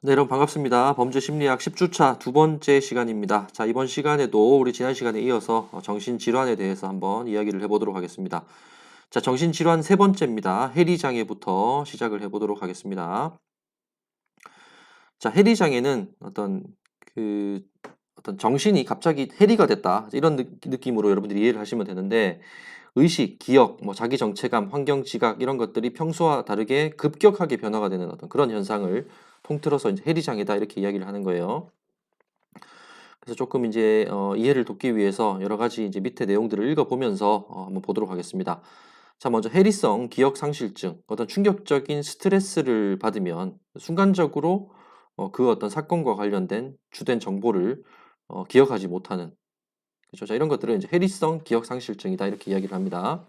네, 여러분 반갑습니다. 범죄심리학 10주차 두 번째 시간입니다. 자, 이번 시간에도 우리 지난 시간에 이어서 정신질환에 대해서 한번 이야기를 해보도록 하겠습니다. 자, 정신질환 세 번째입니다. 해리장애부터 시작을 해보도록 하겠습니다. 자, 해리장애는 어떤 정신이 갑자기 해리가 됐다, 이런 느낌으로 여러분들이 이해를 하시면 되는데, 의식, 기억, 자기 정체감, 환경 지각 이런 것들이 평소와 다르게 급격하게 변화가 되는 어떤 그런 현상을 통틀어서 이제 해리장애다, 이렇게 이야기를 하는 거예요. 그래서 조금 이제 이해를 돕기 위해서 여러 가지 이제 밑에 내용들을 읽어보면서 한번 보도록 하겠습니다. 자, 먼저 해리성 기억 상실증, 어떤 충격적인 스트레스를 받으면 순간적으로 그 어떤 사건과 관련된 주된 정보를 기억하지 못하는, 그렇죠? 자, 이런 것들을 이제 해리성 기억 상실증이다, 이렇게 이야기를 합니다.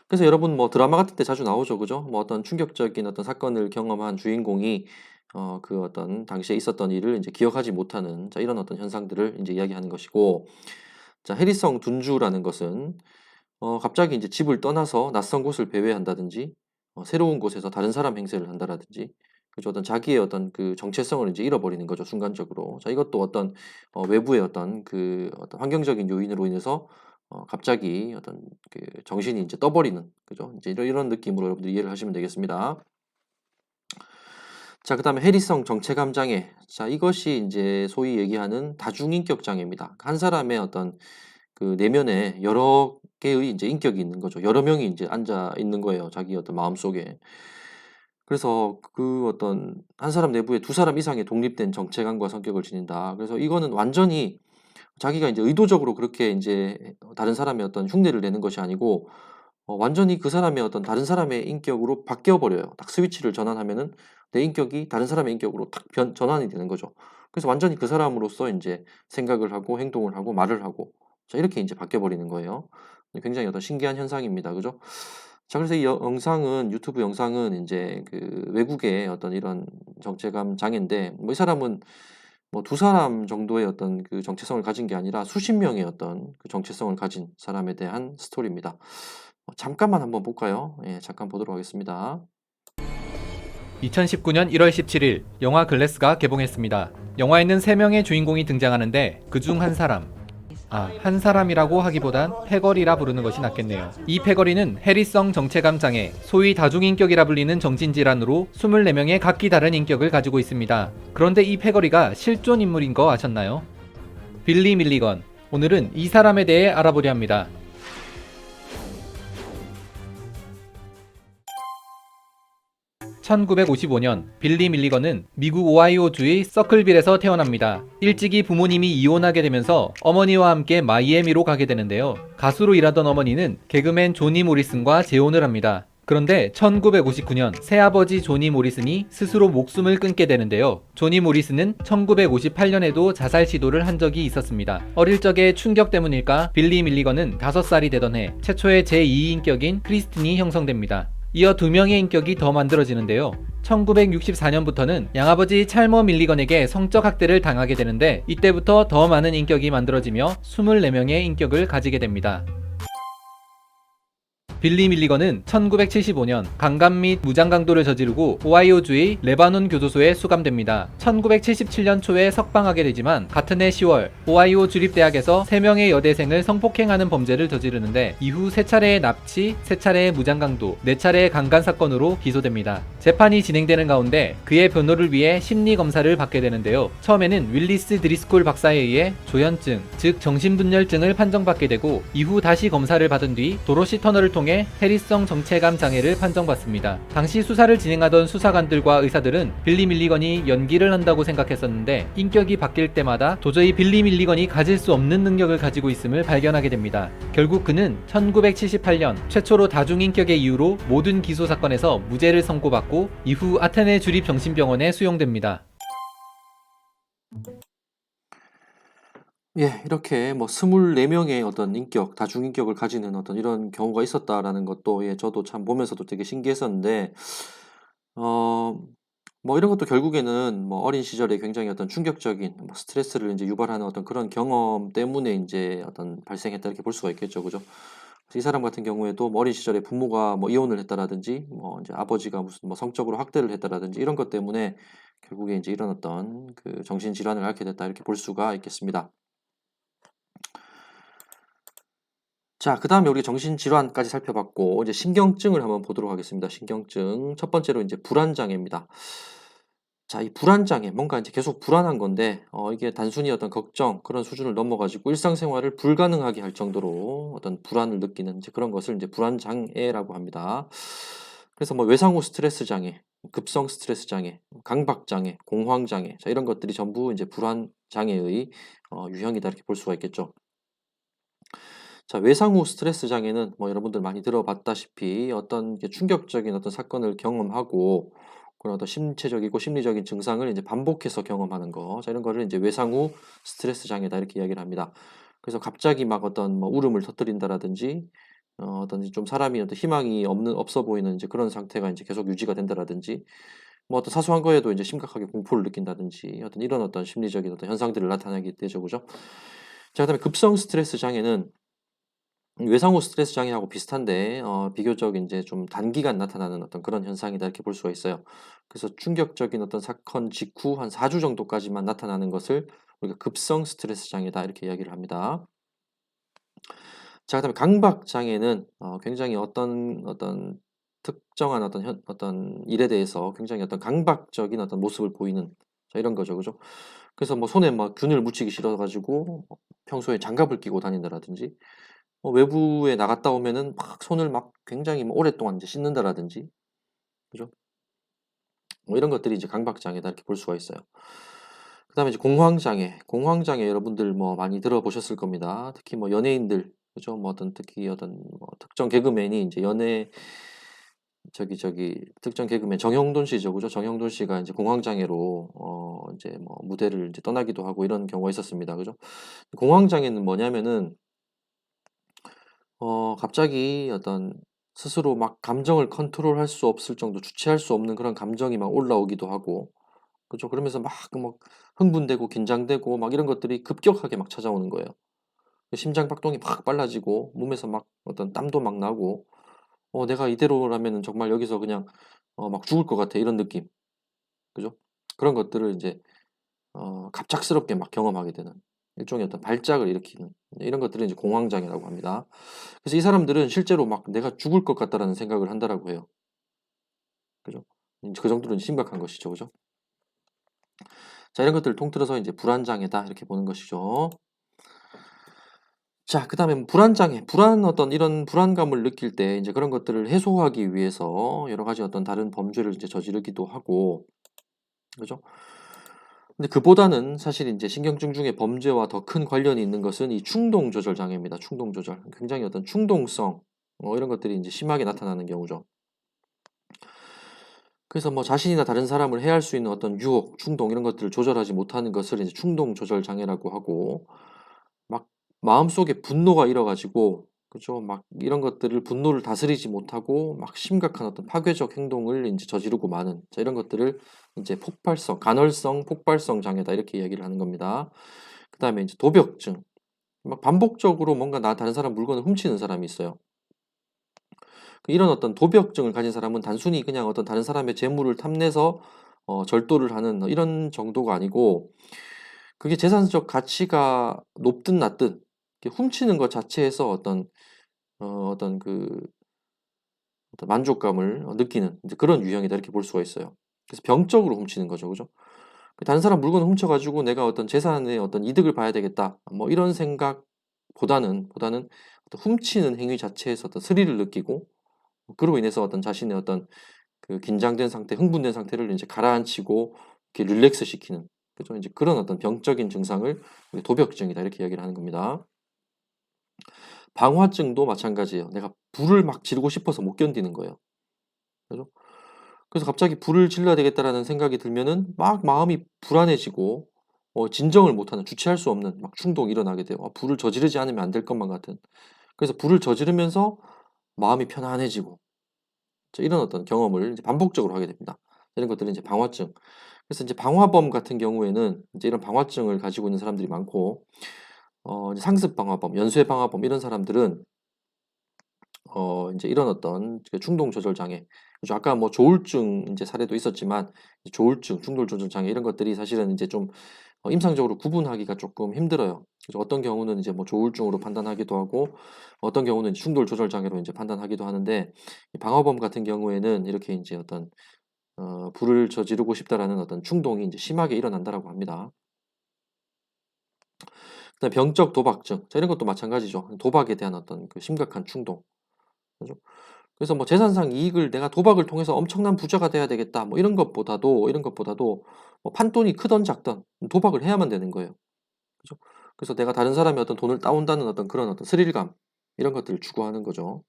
그래서 여러분 드라마 같은 때 자주 나오죠, 그죠? 어떤 충격적인 어떤 사건을 경험한 주인공이 그 어떤 당시에 있었던 일을 이제 기억하지 못하는, 자, 이런 어떤 현상들을 이제 이야기하는 것이고, 자, 해리성 둔주라는 것은 갑자기 이제 집을 떠나서 낯선 곳을 배회한다든지, 새로운 곳에서 다른 사람 행세를 한다라든지, 그죠? 어떤 자기의 어떤 그 정체성을 이제 잃어버리는 거죠, 순간적으로. 자, 이것도 어떤 외부의 어떤 그 어떤 환경적인 요인으로 인해서 갑자기 어떤 그 정신이 이제 떠버리는, 그죠? 이제 이런 느낌으로 여러분들이 이해를 하시면 되겠습니다. 자, 그다음에 해리성 정체감 장애. 자, 이것이 이제 소위 얘기하는 다중인격 장애입니다. 한 사람의 어떤 그 내면에 여러 개의 이제 인격이 있는 거죠. 여러 명이 이제 앉아 있는 거예요, 자기 어떤 마음속에. 그래서 그 어떤 한 사람 내부에 두 사람 이상의 독립된 정체감과 성격을 지닌다. 그래서 이거는 완전히 자기가 이제 의도적으로 그렇게 이제 다른 사람의 어떤 흉내를 내는 것이 아니고, 완전히 그 사람의 어떤 다른 사람의 인격으로 바뀌어 버려요. 딱 스위치를 전환하면은 내 인격이 다른 사람의 인격으로 딱 전환이 되는 거죠. 그래서 완전히 그 사람으로서 인제 생각을 하고 행동을 하고 말을 하고, 자, 이렇게 인제 바뀌어 버리는 거예요. 굉장히 어떤 신기한 현상입니다. 그죠? 자, 그래서 이 영상은, 유튜브 영상은 인제 그 외국의 어떤 이런 정체감 장애인데, 이 사람은 두 사람 정도의 어떤 그 정체성을 가진 게 아니라 수십 명의 어떤 그 정체성을 가진 사람에 대한 스토리입니다. 잠깐만 한번 볼까요? 예, 잠깐 보도록 하겠습니다. 2019년 1월 17일 영화 글래스가 개봉했습니다. 영화에는 3명의 주인공이 등장하는데 그중 한 사람이라고 하기보단 패거리라 부르는 것이 낫겠네요. 이 패거리는 해리성 정체감 장애, 소위 다중인격이라 불리는 정신질환으로 24명의 각기 다른 인격을 가지고 있습니다. 그런데 이 패거리가 실존 인물인 거 아셨나요? 빌리 밀리건. 오늘은 이 사람에 대해 알아보려 합니다. 1955년 빌리 밀리건은 미국 오하이오주의 서클빌에서 태어납니다. 일찍이 부모님이 이혼하게 되면서 어머니와 함께 마이애미로 가게 되는데요. 가수로 일하던 어머니는 개그맨 조니 모리슨과 재혼을 합니다. 그런데 1959년 새아버지 조니 모리슨이 스스로 목숨을 끊게 되는데요. 조니 모리슨은 1958년에도 자살 시도를 한 적이 있었습니다. 어릴 적의 충격 때문일까 빌리 밀리건은 5살이 되던 해 최초의 제2인격인 크리스틴이 형성됩니다. 이어 2명의 인격이 더 만들어지는데요. 1964년부터는 양아버지 찰머 밀리건에게 성적 학대를 당하게 되는데, 이때부터 더 많은 인격이 만들어지며 24명의 인격을 가지게 됩니다. 빌리 밀리건은 1975년 강간 및 무장강도를 저지르고 오하이오주의 레바논 교도소에 수감됩니다. 1977년 초에 석방하게 되지만 같은 해 10월 오하이오 주립대학에서 3명의 여대생을 성폭행하는 범죄를 저지르는데, 이후 3차례의 납치, 3차례의 무장강도, 4차례의 강간 사건으로 기소됩니다. 재판이 진행되는 가운데 그의 변호를 위해 심리검사를 받게 되는데요. 처음에는 윌리스 드리스콜 박사에 의해 조현증, 즉 정신분열증을 판정받게 되고, 이후 다시 검사를 받은 뒤 도로시 터널을 통해 해리성 정체감 장애를 판정받습니다. 당시 수사를 진행하던 수사관들과 의사들은 빌리 밀리건이 연기를 한다고 생각했었는데, 인격이 바뀔 때마다 도저히 빌리 밀리건이 가질 수 없는 능력을 가지고 있음을 발견하게 됩니다. 결국 그는 1978년 최초로 다중인격의 이유로 모든 기소 사건에서 무죄를 선고받고, 이후 아테네 주립정신병원에 수용됩니다. 예, 이렇게 24명의 어떤 인격, 다중인격을 가지는 어떤 이런 경우가 있었다라는 것도, 예, 저도 참 보면서도 되게 신기했었는데, 어, 이런 것도 결국에는 어린 시절에 굉장히 어떤 충격적인 스트레스를 이제 유발하는 어떤 그런 경험 때문에 이제 어떤 발생했다, 이렇게 볼 수가 있겠죠, 그죠? 이 사람 같은 경우에도 뭐 어린 시절에 부모가 뭐 이혼을 했다라든지 뭐 이제 아버지가 무슨 뭐 성적으로 학대를 했다라든지 이런 것 때문에 결국에 이제 이런 어떤 그 정신질환을 앓게 됐다 이렇게 볼 수가 있겠습니다. 자, 그다음에 우리 정신질환까지 살펴봤고 이제 신경증을 한번 보도록 하겠습니다. 신경증. 첫 번째로 이제 불안장애입니다. 자, 이 불안장애 뭔가 이제 계속 불안한 건데 이게 단순히 어떤 걱정 그런 수준을 넘어 가지고 일상생활을 불가능하게 할 정도로 어떤 불안을 느끼는 이제 그런 것을 이제 불안장애라고 합니다. 그래서 뭐 외상후 스트레스 장애, 급성 스트레스 장애, 강박 장애, 공황 장애 자 이런 것들이 전부 이제 불안 장애의 유형이다 이렇게 볼 수가 있겠죠. 자, 외상후 스트레스 장애는 뭐 여러분들 많이 들어봤다시피 어떤 게 충격적인 어떤 사건을 경험하고 그런 어떤 신체적이고 심리적인 증상을 이제 반복해서 경험하는 거. 자, 이런 거를 이제 외상후 스트레스 장애다 이렇게 이야기를 합니다. 그래서 갑자기 막 어떤 뭐 울음을 터뜨린다라든지 어떤 좀 사람이 어떤 희망이 없어 보이는 이제 그런 상태가 이제 계속 유지가 된다라든지 뭐 어떤 사소한 거에도 이제 심각하게 공포를 느낀다든지 어떤 이런 어떤 심리적인 어떤 현상들을 나타내게 되죠. 그죠? 자, 그다음에 급성 스트레스 장애는 외상후 스트레스 장애하고 비슷한데 비교적 이제 좀 단기간 나타나는 어떤 그런 현상이다 이렇게 볼 수가 있어요. 그래서 충격적인 어떤 사건 직후 한 4주 정도까지만 나타나는 것을 우리가 급성 스트레스 장애다 이렇게 이야기를 합니다. 자, 그다음에 강박 장애는 굉장히 어떤 특정한 어떤 일에 대해서 굉장히 어떤 강박적인 어떤 모습을 보이는 자 이런 거죠. 그죠? 그래서 뭐 손에 막 균을 묻히기 싫어 가지고 평소에 장갑을 끼고 다닌다라든지 외부에 나갔다 오면은 막 손을 막 굉장히 뭐 오랫동안 이제 씻는다라든지 그죠? 뭐 이런 것들이 이제 강박장애다 이렇게 볼 수가 있어요. 그다음에 이제 공황장애. 공황장애 여러분들 뭐 많이 들어보셨을 겁니다. 특히 뭐 연예인들 그죠? 뭐 어떤 특히 어떤 뭐 특정 개그맨이 이제 특정 개그맨 정형돈 씨죠. 그죠? 정형돈 씨가 이제 공황장애로 이제 뭐 무대를 이제 떠나기도 하고 이런 경우가 있었습니다. 그죠? 공황장애는 뭐냐면은 갑자기 어떤 스스로 막 감정을 컨트롤할 수 없을 정도 주체할 수 없는 그런 감정이 막 올라오기도 하고 그죠? 그러면서 막 흥분되고 긴장되고 막 이런 것들이 급격하게 막 찾아오는 거예요. 심장 박동이 막 빨라지고 몸에서 막 어떤 땀도 막 나고 '내가 이대로라면은 정말 여기서 그냥 막 죽을 것 같아.' 이런 느낌. 그죠? 그런 것들을 이제 갑작스럽게 막 경험하게 되는 일종의 어떤 발작을 일으키는 이런 것들을 이제 공황장애라고 합니다. 그래서 이 사람들은 실제로 막 '내가 죽을 것 같다.'라는 생각을 한다라고 해요. 그죠? 그 정도로 심각한 것이죠. 그죠? 자, 이런 것들을 통틀어서 이제 불안장애다 이렇게 보는 것이죠. 자, 그다음에 불안장애, 어떤 이런 불안감을 느낄 때 이제 그런 것들을 해소하기 위해서 여러 가지 어떤 다른 범죄를 이제 저지르기도 하고 그죠? 근데 그보다는 사실 이제 신경증 중에 범죄와 더 큰 관련이 있는 것은 이 충동 조절 장애입니다. 충동 조절. 굉장히 어떤 충동성 이런 것들이 이제 심하게 나타나는 경우죠. 그래서 뭐 자신이나 다른 사람을 해할 수 있는 어떤 유혹, 충동 이런 것들을 조절하지 못하는 것을 이제 충동 조절 장애라고 하고 막 마음속에 분노가 일어 가지고 그죠? 막 이런 것들을 분노를 다스리지 못하고 막 심각한 어떤 파괴적 행동을 인제 저지르고 마는 자 이런 것들을 인제 폭발성, 간헐성 폭발성 장애다 이렇게 이야기를 하는 겁니다. 그다음에 인제 도벽증. 막 반복적으로 뭔가 다른 사람 물건을 훔치는 사람이 있어요. 이런 어떤 도벽증을 가진 사람은 단순히 그냥 어떤 다른 사람의 재물을 탐내서 절도를 하는 이런 정도가 아니고 그게 재산적 가치가 높든 낮든 이렇게 훔치는 것 자체에서 어떤 어떤 만족감을 느끼는 이제 그런 유형이다 이렇게 볼 수가 있어요. 그래서 병적으로 훔치는 거죠. 그죠? 다른 사람 물건을 훔쳐 가지고 '내가 어떤 재산의 어떤 이득을 봐야 되겠다.' 뭐 이런 생각보다는 어떤 훔치는 행위 자체에서 어떤 스릴을 느끼고 그로 인해서 어떤 자신의 어떤 그 긴장된 상태, 흥분된 상태를 이제 가라앉히고 이렇게 릴렉스 시키는 그죠? 이제 그런 어떤 병적인 증상을 도벽증이다 이렇게 이야기를 하는 겁니다. 방화증도 마찬가지예요. 내가 불을 막 지르고 싶어서 못 견디는 거예요. 그죠? 그래서 갑자기 '불을 질러야 되겠다.'라는 생각이 들면은 막 마음이 불안해지고 진정을 못하는 주체할 수 없는 막 충동이 일어나게 돼요. 불을 저지르지 않으면 안 될 것만 같은. 그래서 불을 저지르면서 마음이 편안해지고 이런 어떤 경험을 이제 반복적으로 하게 됩니다. 이런 것들은 이제 방화증. 그래서 이제 방화범 같은 경우에는 이제 이런 방화증을 가지고 있는 사람들이 많고 이제 상습 방화범, 연쇄 방화범 이런 사람들은 이제 이런 어떤 그 충동 조절 장애, 그죠? 아까 뭐 조울증 이제 사례도 있었지만 조울증, 충동 조절 장애 이런 것들이 사실은 이제 좀 임상적으로 구분하기가 조금 힘들어요. 그래서 어떤 경우는 이제 뭐 조울증으로 판단하기도 하고 어떤 경우는 충동 조절 장애로 이제 판단하기도 하는데 이 방화범 같은 경우에는 이렇게 이제 어떤 불을 저지르고 싶다라는 어떤 충동이 이제 심하게 일어난다라고 합니다. 그다음에 병적 도박증, 자, 이런 것도 마찬가지죠. 도박에 대한 어떤 그 심각한 충동. 그죠? 그래서 뭐 재산상 이익을 내가 도박을 통해서 엄청난 부자가 돼야 되겠다. 뭐 이런 것보다도 뭐 판돈이 크던 작던 도박을 해야만 되는 거예요. 그죠? 그래서 내가 다른 사람의 어떤 돈을 따온다는 어떤 그런 어떤 스릴감 이런 것들을 추구하는 거죠.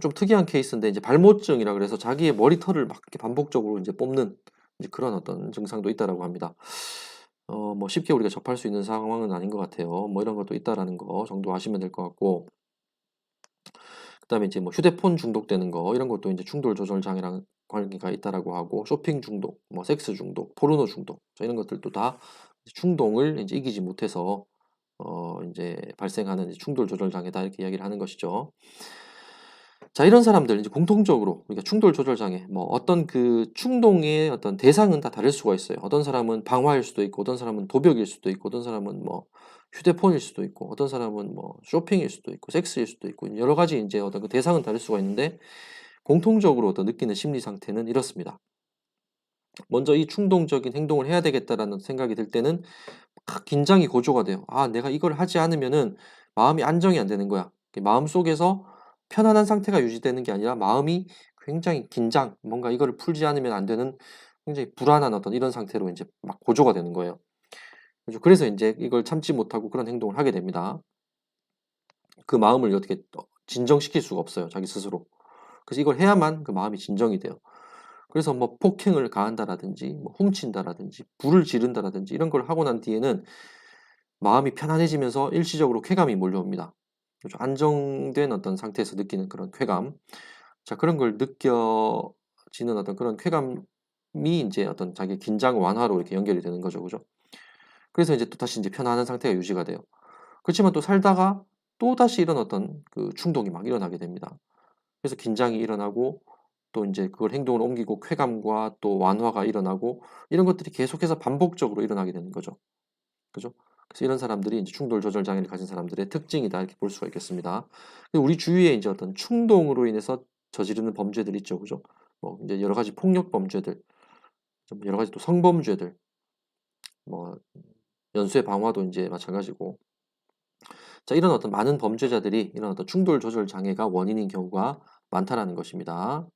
좀 특이한 케이스인데 이제 발모증이라 그래서 자기의 머리털을 막 이렇게 반복적으로 이제 뽑는 이제 그런 어떤 증상도 있다라고 합니다. 뭐 쉽게 우리가 접할 수 있는 상황은 아닌 것 같아요. 뭐 이런 것도 있다라는 거 정도 아시면 될 것 같고, 그다음에 이제 뭐 휴대폰 중독되는 거 이런 것도 이제 충동 조절 장애랑 관계가 있다라고 하고, 쇼핑 중독, 뭐 섹스 중독, 포르노 중독, 자, 이런 것들도 다 충동을 이제 이기지 못해서 이제 발생하는 충동 조절 장애다 이렇게 이야기를 하는 것이죠. 자, 이런 사람들 이제 공통적으로 우리가 충동 조절 장애, 뭐 어떤 그 충동의 어떤 대상은 다 다를 수가 있어요. 어떤 사람은 방화일 수도 있고, 어떤 사람은 도벽일 수도 있고, 어떤 사람은 뭐 휴대폰일 수도 있고, 어떤 사람은 뭐 쇼핑일 수도 있고, 섹스일 수도 있고, 여러 가지 이제 어떤 그 대상은 다를 수가 있는데 공통적으로 어떤 느끼는 심리 상태는 이렇습니다. 먼저 이 충동적인 행동을 해야 되겠다라는 생각이 들 때는 막 긴장이 고조가 돼요. 아, 내가 이걸 하지 않으면은 마음이 안정이 안 되는 거야. 마음 속에서 편안한 상태가 유지되는 게 아니라 마음이 굉장히 긴장, 뭔가 이거를 풀지 않으면 안 되는 굉장히 불안한 어떤 이런 상태로 이제 막 고조가 되는 거예요. 그죠? 그래서 이제 이걸 참지 못하고 그런 행동을 하게 됩니다. 그 마음을 어떻게 진정시킬 수가 없어요, 자기 스스로. 그래서 이걸 해야만 그 마음이 진정이 돼요. 그래서 뭐 폭행을 가한다라든지, 뭐 훔친다라든지, 불을 지른다라든지 이런 걸 하고 난 뒤에는 마음이 편안해지면서 일시적으로 쾌감이 몰려옵니다. 그렇죠? 안정된 어떤 상태에서 느끼는 그런 쾌감. 자, 그런 걸 느껴지는 어떤 그런 쾌감이 이제 어떤 자기 긴장 완화로 이렇게 연결이 되는 거죠. 그죠? 그래서 이제 또 다시 이제 편안한 상태가 유지가 돼요. 그렇지만 또 살다가 또 다시 이런 어떤 그 충동이 막 일어나게 됩니다. 그래서 긴장이 일어나고 또 이제 그걸 행동으로 옮기고 쾌감과 또 완화가 일어나고 이런 것들이 계속해서 반복적으로 일어나게 되는 거죠. 그죠? 그래서 이런 사람들이 이제 충동 조절 장애를 가진 사람들의 특징이다 이렇게 볼 수가 있겠습니다. 우리 주위에 이제 어떤 충동으로 인해서 저지르는 범죄들 있죠, 그죠? 뭐 이제 여러 가지 폭력 범죄들, 좀 여러 가지 또 성범죄들, 뭐 연쇄 방화도 이제 마찬가지고. 자, 이런 어떤 많은 범죄자들이 이런 어떤 충동 조절 장애가 원인인 경우가 많다라는 것입니다.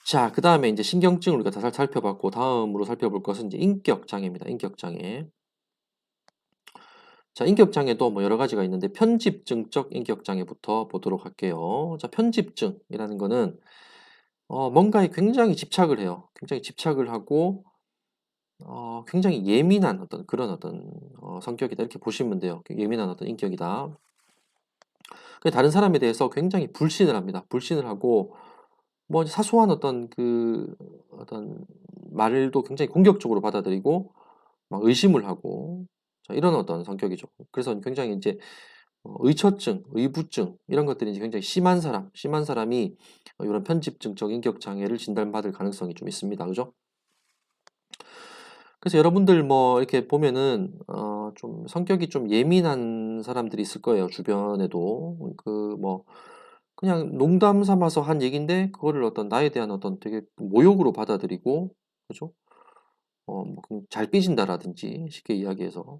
자, 그 다음에 이제 신경증을 우리가 다 살펴봤고, 다음으로 살펴볼 것은 이제 인격 장애입니다. 인격 장애. 자, 인격 장애도 뭐 여러 가지가 있는데 편집증적 인격 장애부터 보도록 할게요. 자, 편집증이라는 거는 뭔가에 굉장히 집착을 해요. 굉장히 집착을 하고 굉장히 예민한 어떤 그런 어떤 성격이다 이렇게 보시면 돼요. 예민한 어떤 인격이다. 다른 사람에 대해서 굉장히 불신을 합니다. 불신을 하고 뭐 사소한 어떤 그 어떤 말도 굉장히 공격적으로 받아들이고 막 의심을 하고, 자, 이런 어떤 성격이죠. 그래서 굉장히 이제 의처증, 의부증 이런 것들이 이제 굉장히 심한 사람이 이런 편집증적 인격 장애를 진단받을 가능성이 좀 있습니다. 그죠? 그래서 여러분들 뭐 이렇게 보면은 좀 성격이 좀 예민한 사람들이 있을 거예요. 주변에도 그 뭐 그냥 농담 삼아서 한 얘긴데 그거를 어떤 나에 대한 어떤 되게 모욕으로 받아들이고, 그죠? 뭐 그냥 잘 삐진다라든지 쉽게 이야기해서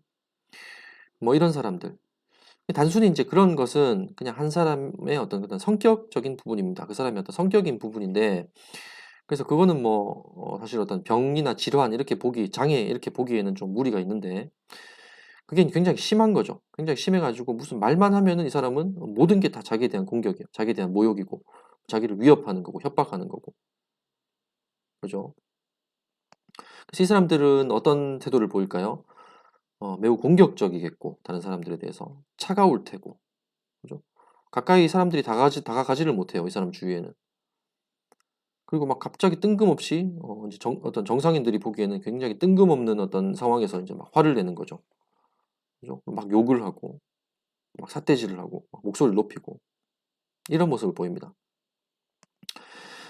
뭐 이런 사람들. 단순히 이제 그런 것은 그냥 한 사람의 어떤 그런 성격적인 부분입니다. 그 사람의 어떤 성격인 부분인데, 그래서 그거는 뭐 사실 어떤 병이나 질환 이렇게 장애 이렇게 보기에는 좀 무리가 있는데 그게 굉장히 심한 거죠. 굉장히 심해가지고 무슨 말만 하면은 이 사람은 모든 게 다 자기에 대한 공격이에요. 자기에 대한 모욕이고 자기를 위협하는 거고 협박하는 거고, 그죠? 그래서 이 사람들은 어떤 태도를 보일까요? 매우 공격적이겠고 다른 사람들에 대해서 차가울 테고, 그죠? 가까이 사람들이 다가가지를 못해요. 이 사람 주위에는. 그리고 막 갑자기 뜬금없이 이제 어떤 정상인들이 보기에는 굉장히 뜬금없는 어떤 상황에서 이제 막 화를 내는 거죠. 그죠? 막 욕을 하고. 막 삿대질을 하고 막 목소리를 높이고 이런 모습을 보입니다.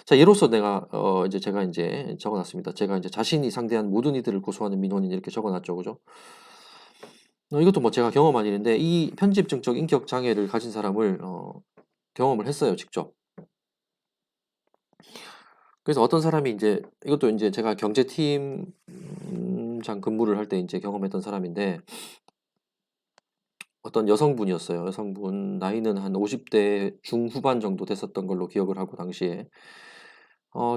자, 예로서 내가 이제 제가 이제 적어놨습니다. 제가 이제 자신이 상대한 모든 이들을 고소하는 민원인 이렇게 적어놨죠, 그죠? 이것도 뭐 제가 경험한 일인데 이 편집증적 인격 장애를 가진 사람을 경험을 했어요, 직접. 그래서 어떤 사람이 이제 이것도 이제 제가 경제팀장 근무를 할 때 이제 경험했던 사람인데 어떤 여성분이었어요. 여성분 나이는 한 50대 중후반 정도 됐었던 걸로 기억을 하고 당시에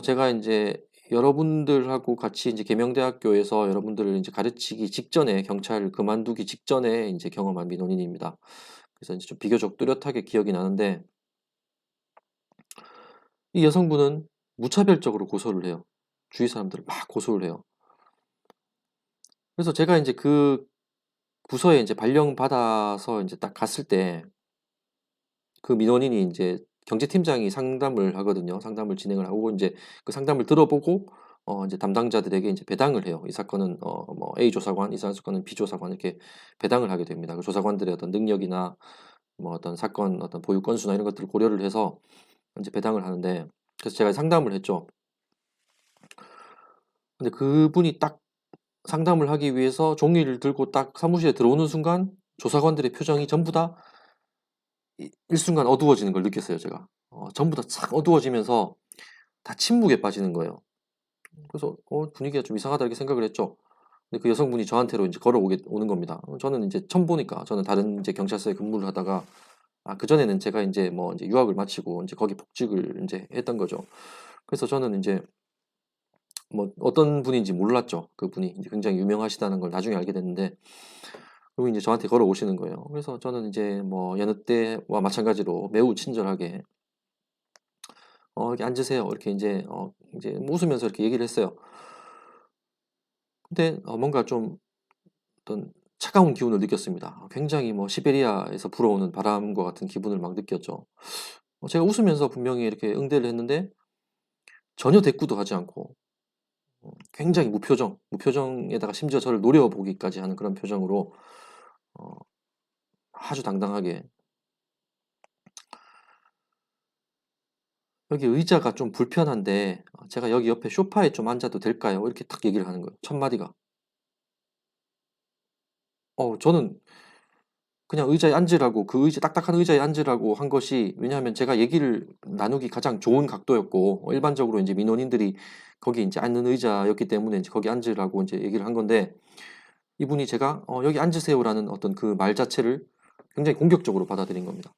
제가 이제 여러분들하고 같이 이제 계명대학교에서 여러분들을 이제 가르치기 직전에 경찰 그만두기 직전에 이제 경험한 민원인입니다. 그래서 이제 좀 비교적 뚜렷하게 기억이 나는데 이 여성분은 무차별적으로 고소를 해요. 주위 사람들을 막 고소를 해요. 그래서 제가 이제 그 부서에 이제 발령받아서 이제 딱 갔을 때 그 민원인이 이제 경제팀장이 상담을 하거든요. 상담을 진행을 하고 이제 그 상담을 들어보고 이제 담당자들에게 이제 배당을 해요. 이 사건은 뭐 A 조사관, 이 사건은 B 조사관 이렇게 배당을 하게 됩니다. 그 조사관들의 어떤 능력이나 뭐 어떤 사건 어떤 보유 건수나 이런 것들을 고려를 해서 이제 배당을 하는데 그래서 제가 상담을 했죠. 근데 그분이 딱 상담을 하기 위해서 종이를 들고 딱 사무실에 들어오는 순간 조사관들의 표정이 전부 다 일순간 어두워지는 걸 느꼈어요, 제가. 전부 다 착 어두워지면서 다 침묵에 빠지는 거예요. 그래서 분위기가 좀 이상하다 이렇게 생각을 했죠. 근데 그 여성분이 저한테로 이제 오는 겁니다. 저는 이제 처음 보니까 저는 다른 이제 경찰서에 근무를 하다가 그전에는 제가 이제 뭐 이제 유학을 마치고 이제 거기 복직을 이제 했던 거죠. 그래서 저는 이제 뭐 어떤 분인지 몰랐죠. 그분이 이제 굉장히 유명하시다는 걸 나중에 알게 됐는데 그리고 이제 저한테 걸어오시는 거예요. 그래서 저는 이제 뭐 여느 때와 마찬가지로 매우 친절하게 이렇게 앉으세요. 이렇게 이제 웃으면서 이렇게 얘기를 했어요. 근데 뭔가 좀 어떤 차가운 기운을 느꼈습니다. 굉장히 뭐 시베리아에서 불어오는 바람과 같은 기분을 막 느꼈죠. 제가 웃으면서 분명히 이렇게 응대를 했는데 전혀 대꾸도 하지 않고 굉장히 무표정에다가 심지어 저를 노려보기까지 하는 그런 표정으로 어, 아주 당당하게 여기 의자가 좀 불편한데 제가 여기 옆에 소파에 좀 앉아도 될까요? 이렇게 딱 얘기를 하는 거예요. 첫 마디가. 저는 그냥 의자에 앉으라고 그 딱딱한 의자에 앉으라고 한 것이 왜냐하면 제가 얘기를 나누기 가장 좋은 각도였고 일반적으로 이제 민원인들이 거기 이제 앉는 의자였기 때문에 이제 거기 앉으라고 이제 얘기를 한 건데 이분이 제가 여기 앉으세요라는 어떤 그 말 자체를 굉장히 공격적으로 받아들인 겁니다.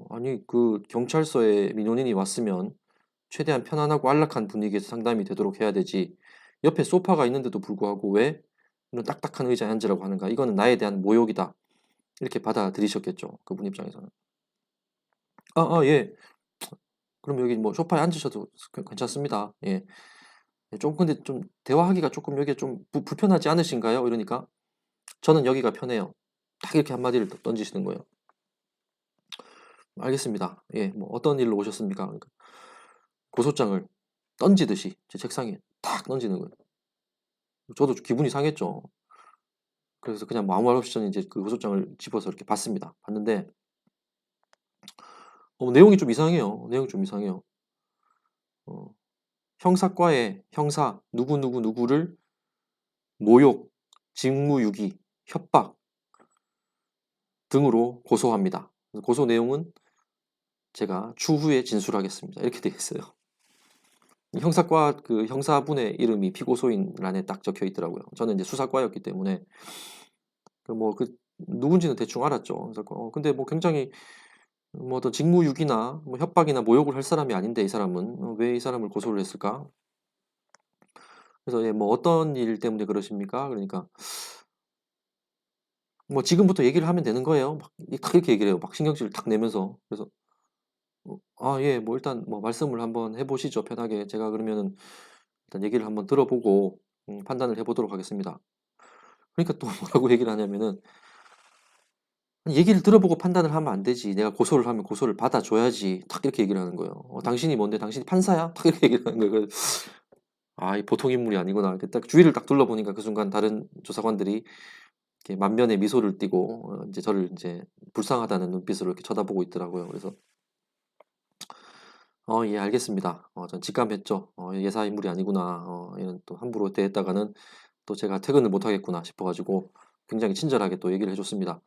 아니 그 경찰서에 민원인이 왔으면 최대한 편안하고 안락한 분위기에서 상담이 되도록 해야 되지 옆에 소파가 있는데도 불구하고 왜 이런 딱딱한 의자에 앉으라고 하는가 이거는 나에 대한 모욕이다 이렇게 받아들이셨겠죠 그분 입장에서는 예 그럼 여기 뭐 소파에 앉으셔도 괜찮습니다 예 좀 근데 좀 대화하기가 조금 여기에 좀 불편하지 않으신가요 이러니까 저는 여기가 편해요 딱 이렇게 한마디를 던지시는 거예요 알겠습니다 예 뭐 어떤 일로 오셨습니까 그러니까 고소장을 던지듯이 제 책상에 탁 던지는 거예요 저도 기분이 상했죠. 그래서 그냥 뭐 아무 말 없이 저는 이제 그 고소장을 집어서 이렇게 봤습니다. 봤는데 내용이 좀 이상해요. 내용이 좀 이상해요. 어, 형사과에 형사 누구누구누구를 모욕, 직무유기, 협박 등으로 고소합니다. 고소 내용은 제가 추후에 진술하겠습니다. 이렇게 되어 있어요. 형사과 그 형사분의 이름이 피고소인란에 딱 적혀 있더라고요. 저는 이제 수사과였기 때문에 그 누군지는 대충 알았죠. 그래서 근데 뭐 굉장히 뭐 어떤 직무유기나 뭐 협박이나 모욕을 할 사람이 아닌데 이 사람은 왜 이 사람을 고소를 했을까? 그래서 예, 뭐 어떤 일 때문에 그러십니까? 그러니까 뭐 지금부터 얘기를 하면 되는 거예요. 딱 이렇게 얘기를 해요. 막 신경질을 탁 내면서 그래서 예, 뭐 일단 뭐 말씀을 한번 해보시죠. 편하게 제가 그러면은 일단 얘기를 한번 들어보고 판단을 해보도록 하겠습니다. 그러니까 또 뭐라고 얘기를 하냐면은 얘기를 들어보고 판단을 하면 안 되지. 내가 고소를 하면 고소를 받아줘야지. 탁 이렇게 얘기를 하는 거예요. 당신이 뭔데? 당신이 판사야? 탁 이렇게 얘기를 하는 거예요. 이 보통 인물이 아니구나. 이렇게 딱 주위를 딱 둘러보니까 그 순간 다른 조사관들이 이렇게 만면에 미소를 띠고 이제 저를 이제 불쌍하다는 눈빛으로 이렇게 쳐다보고 있더라고요. 그래서 예, 알겠습니다. 전 직감했죠. 예사 인물이 아니구나. 얘는 또 함부로 대했다가는 또 제가 퇴근을 못 하겠구나 싶어가지고 굉장히 친절하게 또 얘기를 해줬습니다.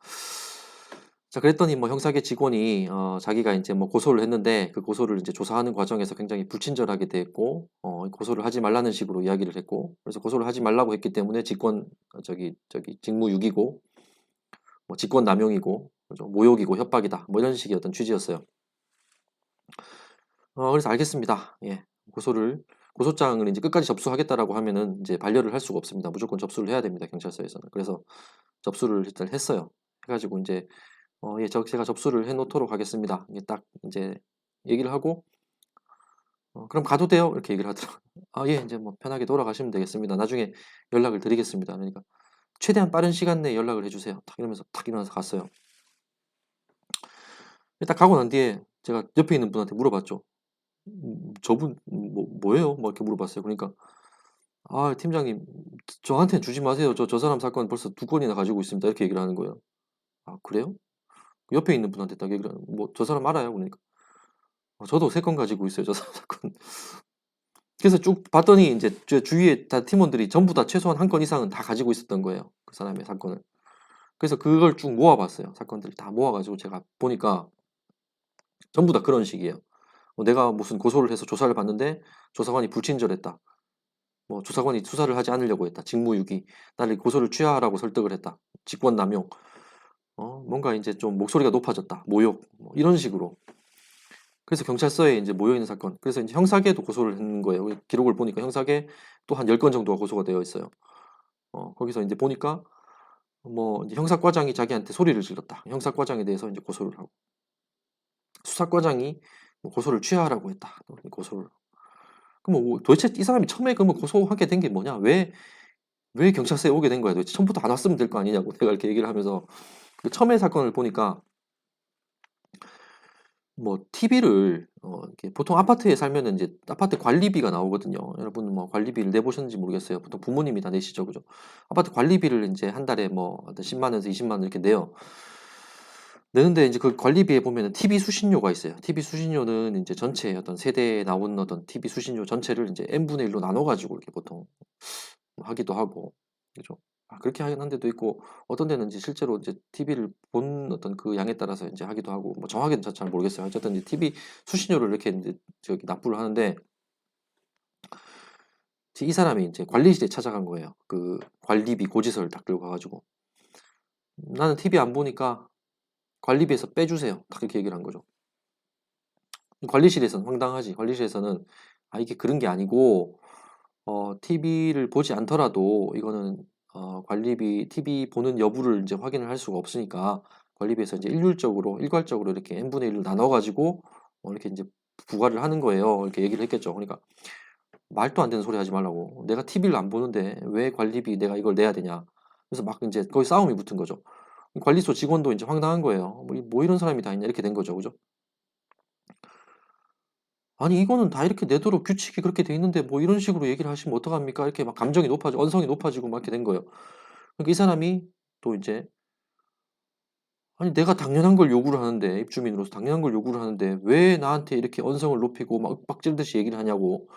자, 그랬더니 뭐 형사계 직원이 자기가 이제 뭐 고소를 했는데 그 고소를 이제 조사하는 과정에서 굉장히 불친절하게 대했고 고소를 하지 말라는 식으로 이야기를 했고 그래서 고소를 하지 말라고 했기 때문에 직무유기고 뭐 직권남용이고 그죠? 모욕이고 협박이다 뭐 이런 식의 어떤 취지였어요. 그래서 알겠습니다. 예. 고소장을 이제 끝까지 접수하겠다라고 하면은 이제 반려를 할 수가 없습니다. 무조건 접수를 해야 됩니다. 경찰서에서는. 그래서 접수를 일단 했어요. 해가지고 이제 예, 제가 접수를 해놓도록 하겠습니다. 이게 딱 이제 얘기를 하고 그럼 가도 돼요? 이렇게 얘기를 하더라고요. 예, 이제 뭐 편하게 돌아가시면 되겠습니다. 나중에 연락을 드리겠습니다. 그러니까 최대한 빠른 시간 내에 연락을 해주세요. 탁 이러면서 탁 일어나서 갔어요. 딱 가고 난 뒤에 제가 옆에 있는 분한테 물어봤죠. 저분 뭐예요? 뭐 이렇게 물어봤어요. 그러니까 팀장님 저한테 주지 마세요. 저 사람 사건 벌써 2건이나 가지고 있습니다. 이렇게 얘기를 하는 거예요. 그래요? 옆에 있는 분한테 딱 얘기를 하는 뭐 저 사람 알아요? 그러니까 저도 3건 가지고 있어요. 저 사람 사건. 그래서 쭉 봤더니 이제 제 주위에 다 팀원들이 전부 다 최소한 1건 이상은 다 가지고 있었던 거예요. 그 사람의 사건을. 그래서 그걸 쭉 모아봤어요. 사건들을 다 모아가지고 제가 보니까 전부 다 그런 식이에요. 내가 무슨 고소를 해서 조사를 받는데 조사관이 불친절했다. 뭐 조사관이 수사를 하지 않으려고 했다. 직무유기. 나를 고소를 취하하라고 설득을 했다. 직권남용. 뭔가 이제 좀 목소리가 높아졌다. 모욕. 뭐 이런 식으로. 그래서 경찰서에 이제 모여있는 사건. 그래서 이제 형사계도 고소를 했는 거예요. 기록을 보니까 형사계 또 한 10건 정도가 고소가 되어 있어요. 거기서 이제 보니까 뭐 이제 형사과장이 자기한테 소리를 질렀다. 형사과장에 대해서 이제 고소를 하고. 수사과장이 뭐 고소를 취하하라고 했다. 고소를. 그럼 뭐 도대체 이 사람이 처음에 그러면 고소하게 된 게 뭐냐? 왜 경찰서에 오게 된 거야? 도대체 처음부터 안 왔으면 될 거 아니냐고 내가 이렇게 얘기를 하면서 그 처음에 사건을 보니까 뭐 TV를 이렇게 보통 아파트에 살면은 이제 아파트 관리비가 나오거든요. 여러분 뭐 관리비를 내보셨는지 모르겠어요. 보통 부모님이 다 내시죠, 그죠? 아파트 관리비를 이제 한 달에 뭐 10만 원에서 20만 원 이렇게 내요. 내는데 이제 그 관리비에 보면은 TV 수신료가 있어요. TV 수신료는 이제 전체 어떤 세대에 나온 어떤 TV 수신료 전체를 이제 n분의 1로 나눠가지고 이렇게 보통 하기도 하고, 그죠? 그렇게 하는 데도 있고, 어떤 데는 이제 실제로 이제 TV를 본 어떤 그 양에 따라서 이제 하기도 하고, 뭐 정확히는 잘 모르겠어요. 어쨌든 이제 TV 수신료를 이렇게 이제 저기 납부를 하는데, 이 사람이 이제 관리실에 찾아간 거예요. 그 관리비 고지서를 딱 들고 가가지고. 나는 TV 안 보니까 관리비에서 빼주세요. 딱 이렇게 얘기를 한 거죠. 관리실에서는 황당하지. 관리실에서는 이게 그런 게 아니고 TV를 보지 않더라도 이거는 관리비 TV 보는 여부를 이제 확인을 할 수가 없으니까 관리비에서 이제 일괄적으로 이렇게 n분의 1로 나눠 가지고 이렇게 이제 부과를 하는 거예요. 이렇게 얘기를 했겠죠. 그러니까 말도 안 되는 소리 하지 말라고. 내가 TV를 안 보는데 왜 관리비 내가 이걸 내야 되냐. 그래서 막 이제 거기 싸움이 붙은 거죠. 관리소 직원도 이제 황당한 거예요. 뭐 이런 사람이 다 있냐 이렇게 된 거죠. 그죠? 아니 이거는 다 이렇게 내도록 규칙이 그렇게 돼 있는데 뭐 이런 식으로 얘기를 하시면 어떡합니까? 이렇게 막 감정이 높아지고 언성이 높아지고 막 이렇게 된 거예요. 그러니까 이 사람이 또 이제 아니 내가 당연한 걸 요구를 하는데 입주민으로서 당연한 걸 요구를 하는데 왜 나한테 이렇게 언성을 높이고 막 윽박지르듯이 얘기를 하냐고.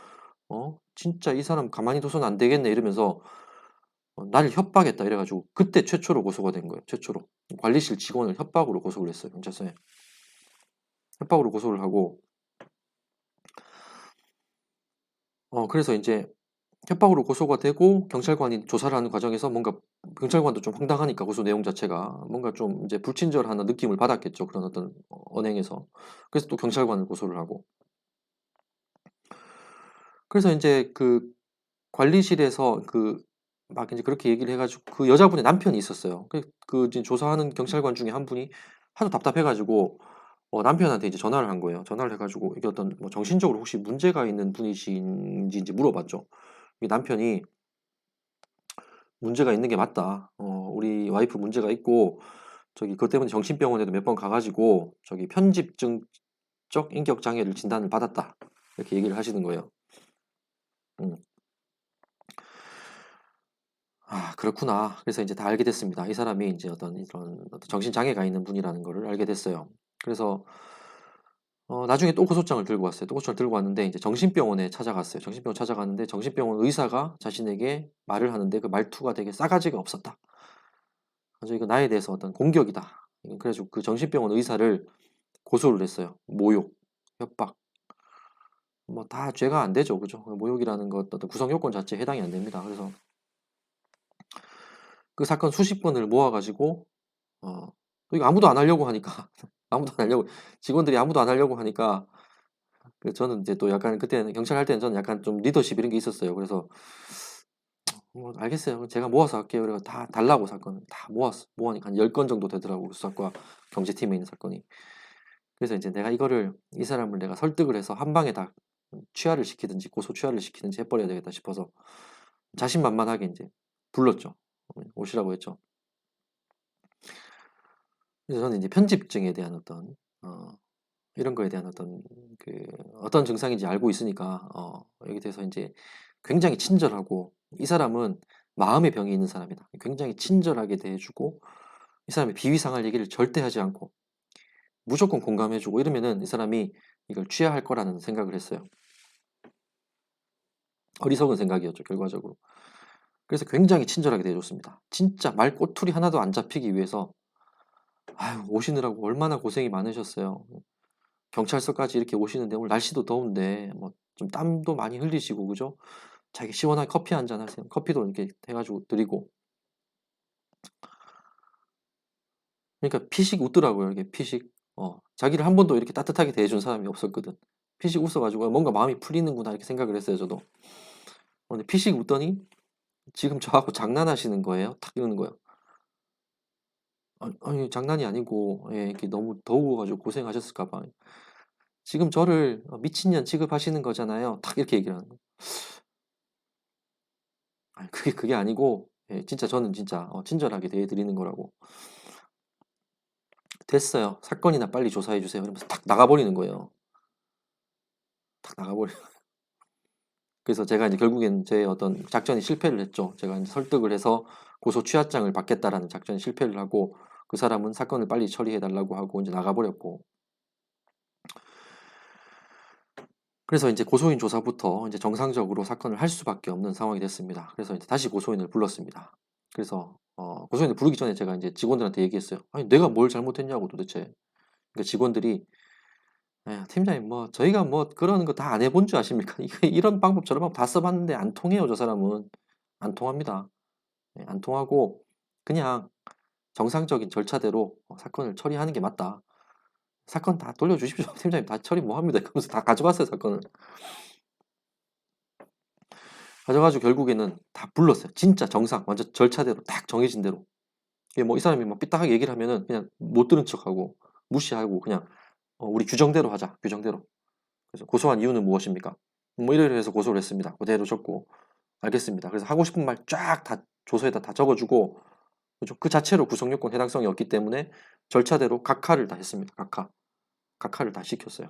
진짜 이 사람 가만히 둬서는 안 되겠네 이러면서 나를 협박했다 이래 가지고 그때 최초로 고소가 된 거예요. 최초로. 관리실 직원을 협박으로 고소를 했어요. 경찰서에. 협박으로 고소를 하고 그래서 이제 협박으로 고소가 되고 경찰관이 조사를 하는 과정에서 뭔가 경찰관도 좀 황당하니까 고소 내용 자체가 뭔가 좀 이제 불친절한 느낌을 받았겠죠. 그런 어떤 언행에서. 그래서 또 경찰관을 고소를 하고. 그래서 이제 그 관리실에서 막 이제 그렇게 얘기를 해가지고 그 여자분의 남편이 있었어요. 그 이제 조사하는 경찰관 중에 한 분이 하도 답답해가지고 남편한테 이제 전화를 한 거예요. 전화를 해가지고 이게 어떤 뭐 정신적으로 혹시 문제가 있는 분이신지 이제 물어봤죠. 이 남편이 문제가 있는 게 맞다. 우리 와이프 문제가 있고 저기 그것 때문에 정신병원에도 몇 번 가가지고 저기 편집증적 인격 장애를 진단을 받았다. 이렇게 얘기를 하시는 거예요. 음. 아, 그렇구나. 그래서 이제 다 알게 됐습니다. 이 사람이 이제 어떤 이런 어떤 정신장애가 있는 분이라는 거를 알게 됐어요. 그래서 나중에 또 고소장을 들고 왔어요. 또 고소장을 들고 왔는데 이제 정신병원에 찾아갔어요. 정신병원 찾아갔는데 정신병원 의사가 자신에게 말을 하는데 그 말투가 되게 싸가지가 없었다. 그래서 이거 나에 대해서 어떤 공격이다. 그래가지고 그 정신병원 의사를 고소를 했어요. 모욕, 협박. 뭐 다 죄가 안 되죠. 그죠? 모욕이라는 것 어떤 구성 요건 자체에 해당이 안 됩니다. 그래서 그 사건 수십 건을 모아가지고 어, 이거 아무도 안 하려고 하니까 아무도 안 하려고 직원들이 아무도 안 하려고 하니까 저는 이제 또 약간 그때는 경찰 할 때는 저는 약간 좀 리더십 이런 게 있었어요. 그래서 뭐 알겠어요. 제가 모아서 할게요. 그래서 다 달라고 사건을 다 모았어. 모으니까 한 10건 정도 되더라고. 수사과 경제팀에 있는 사건이. 그래서 이제 내가 이거를 이 사람을 내가 설득을 해서 한 방에 다 취하를 시키든지 고소 취하를 시키든지 해버려야 되겠다 싶어서 자신만만하게 이제 불렀죠. 오시라고 했죠. 그래서 저는 이제 편집증에 대한 어떤 이런 거에 대한 어떤 그 어떤 증상인지 알고 있으니까 여기 대해서 이제 굉장히 친절하고 이 사람은 마음의 병이 있는 사람이다. 굉장히 친절하게 대해주고 이 사람이 비위상할 얘기를 절대 하지 않고 무조건 공감해주고 이러면은 이 사람이 이걸 취하할 거라는 생각을 했어요. 어리석은 생각이었죠, 결과적으로. 그래서 굉장히 친절하게 대해줬습니다. 진짜 말 꼬투리 하나도 안 잡히기 위해서 아유, 오시느라고 얼마나 고생이 많으셨어요. 경찰서까지 이렇게 오시는데 오늘 날씨도 더운데 뭐 좀 땀도 많이 흘리시고 그죠? 자기 시원하게 커피 한 잔 하세요. 커피도 이렇게 해가지고 드리고. 그러니까 피식 웃더라고요. 이렇게 피식. 자기를 한 번도 이렇게 따뜻하게 대해준 사람이 없었거든. 피식 웃어가지고 뭔가 마음이 풀리는구나 이렇게 생각을 했어요. 저도. 근데 피식 웃더니 지금 저하고 장난하시는 거예요? 탁 이러는 거예요. 아니, 장난이 아니고 예, 이렇게 너무 더워가지고 고생하셨을까 봐. 지금 저를 미친년 취급하시는 거잖아요. 탁 이렇게 얘기를 하는 거예요. 아니, 그게 아니고 예, 진짜 저는 진짜 친절하게 대해드리는 거라고. 됐어요. 사건이나 빨리 조사해 주세요. 이러면서 탁 나가버리는 거예요. 탁 나가버려. 그래서 제가 이제 결국엔 제 어떤 작전이 실패를 했죠. 제가 이제 설득을 해서 고소 취하장을 받겠다라는 작전이 실패를 하고 그 사람은 사건을 빨리 처리해 달라고 하고 이제 나가버렸고. 그래서 이제 고소인 조사부터 이제 정상적으로 사건을 할 수밖에 없는 상황이 됐습니다. 그래서 이제 다시 고소인을 불렀습니다. 그래서 고소인을 부르기 전에 제가 이제 직원들한테 얘기했어요. 아니 내가 뭘 잘못했냐고 도대체. 그러니까 직원들이 팀장님 뭐 저희가 뭐 그런 거 다 안 해본 줄 아십니까? 이런 방법 저런 방법 다 써봤는데 안 통해요. 저 사람은 안 통합니다. 안 통하고 그냥 정상적인 절차대로 사건을 처리하는 게 맞다. 사건 다 돌려주십시오. 팀장님 다 처리 뭐 합니다. 그러면서 다 가져갔어요 사건을. 가져가지고 결국에는 다 불렀어요. 진짜 정상 완전 절차대로 딱 정해진 대로. 이게 뭐 이 사람이 막 삐딱하게 얘기를 하면은 그냥 못 들은 척하고 무시하고 그냥 우리 규정대로 하자. 규정대로. 그래서 고소한 이유는 무엇입니까? 뭐 이래 해서 고소를 했습니다. 그대로 적고 알겠습니다. 그래서 하고 싶은 말 쫙 다 조서에다 다 적어주고 그죠? 그 자체로 구속요건 해당성이 없기 때문에 절차대로 각하를 다 했습니다. 각하를 다 시켰어요.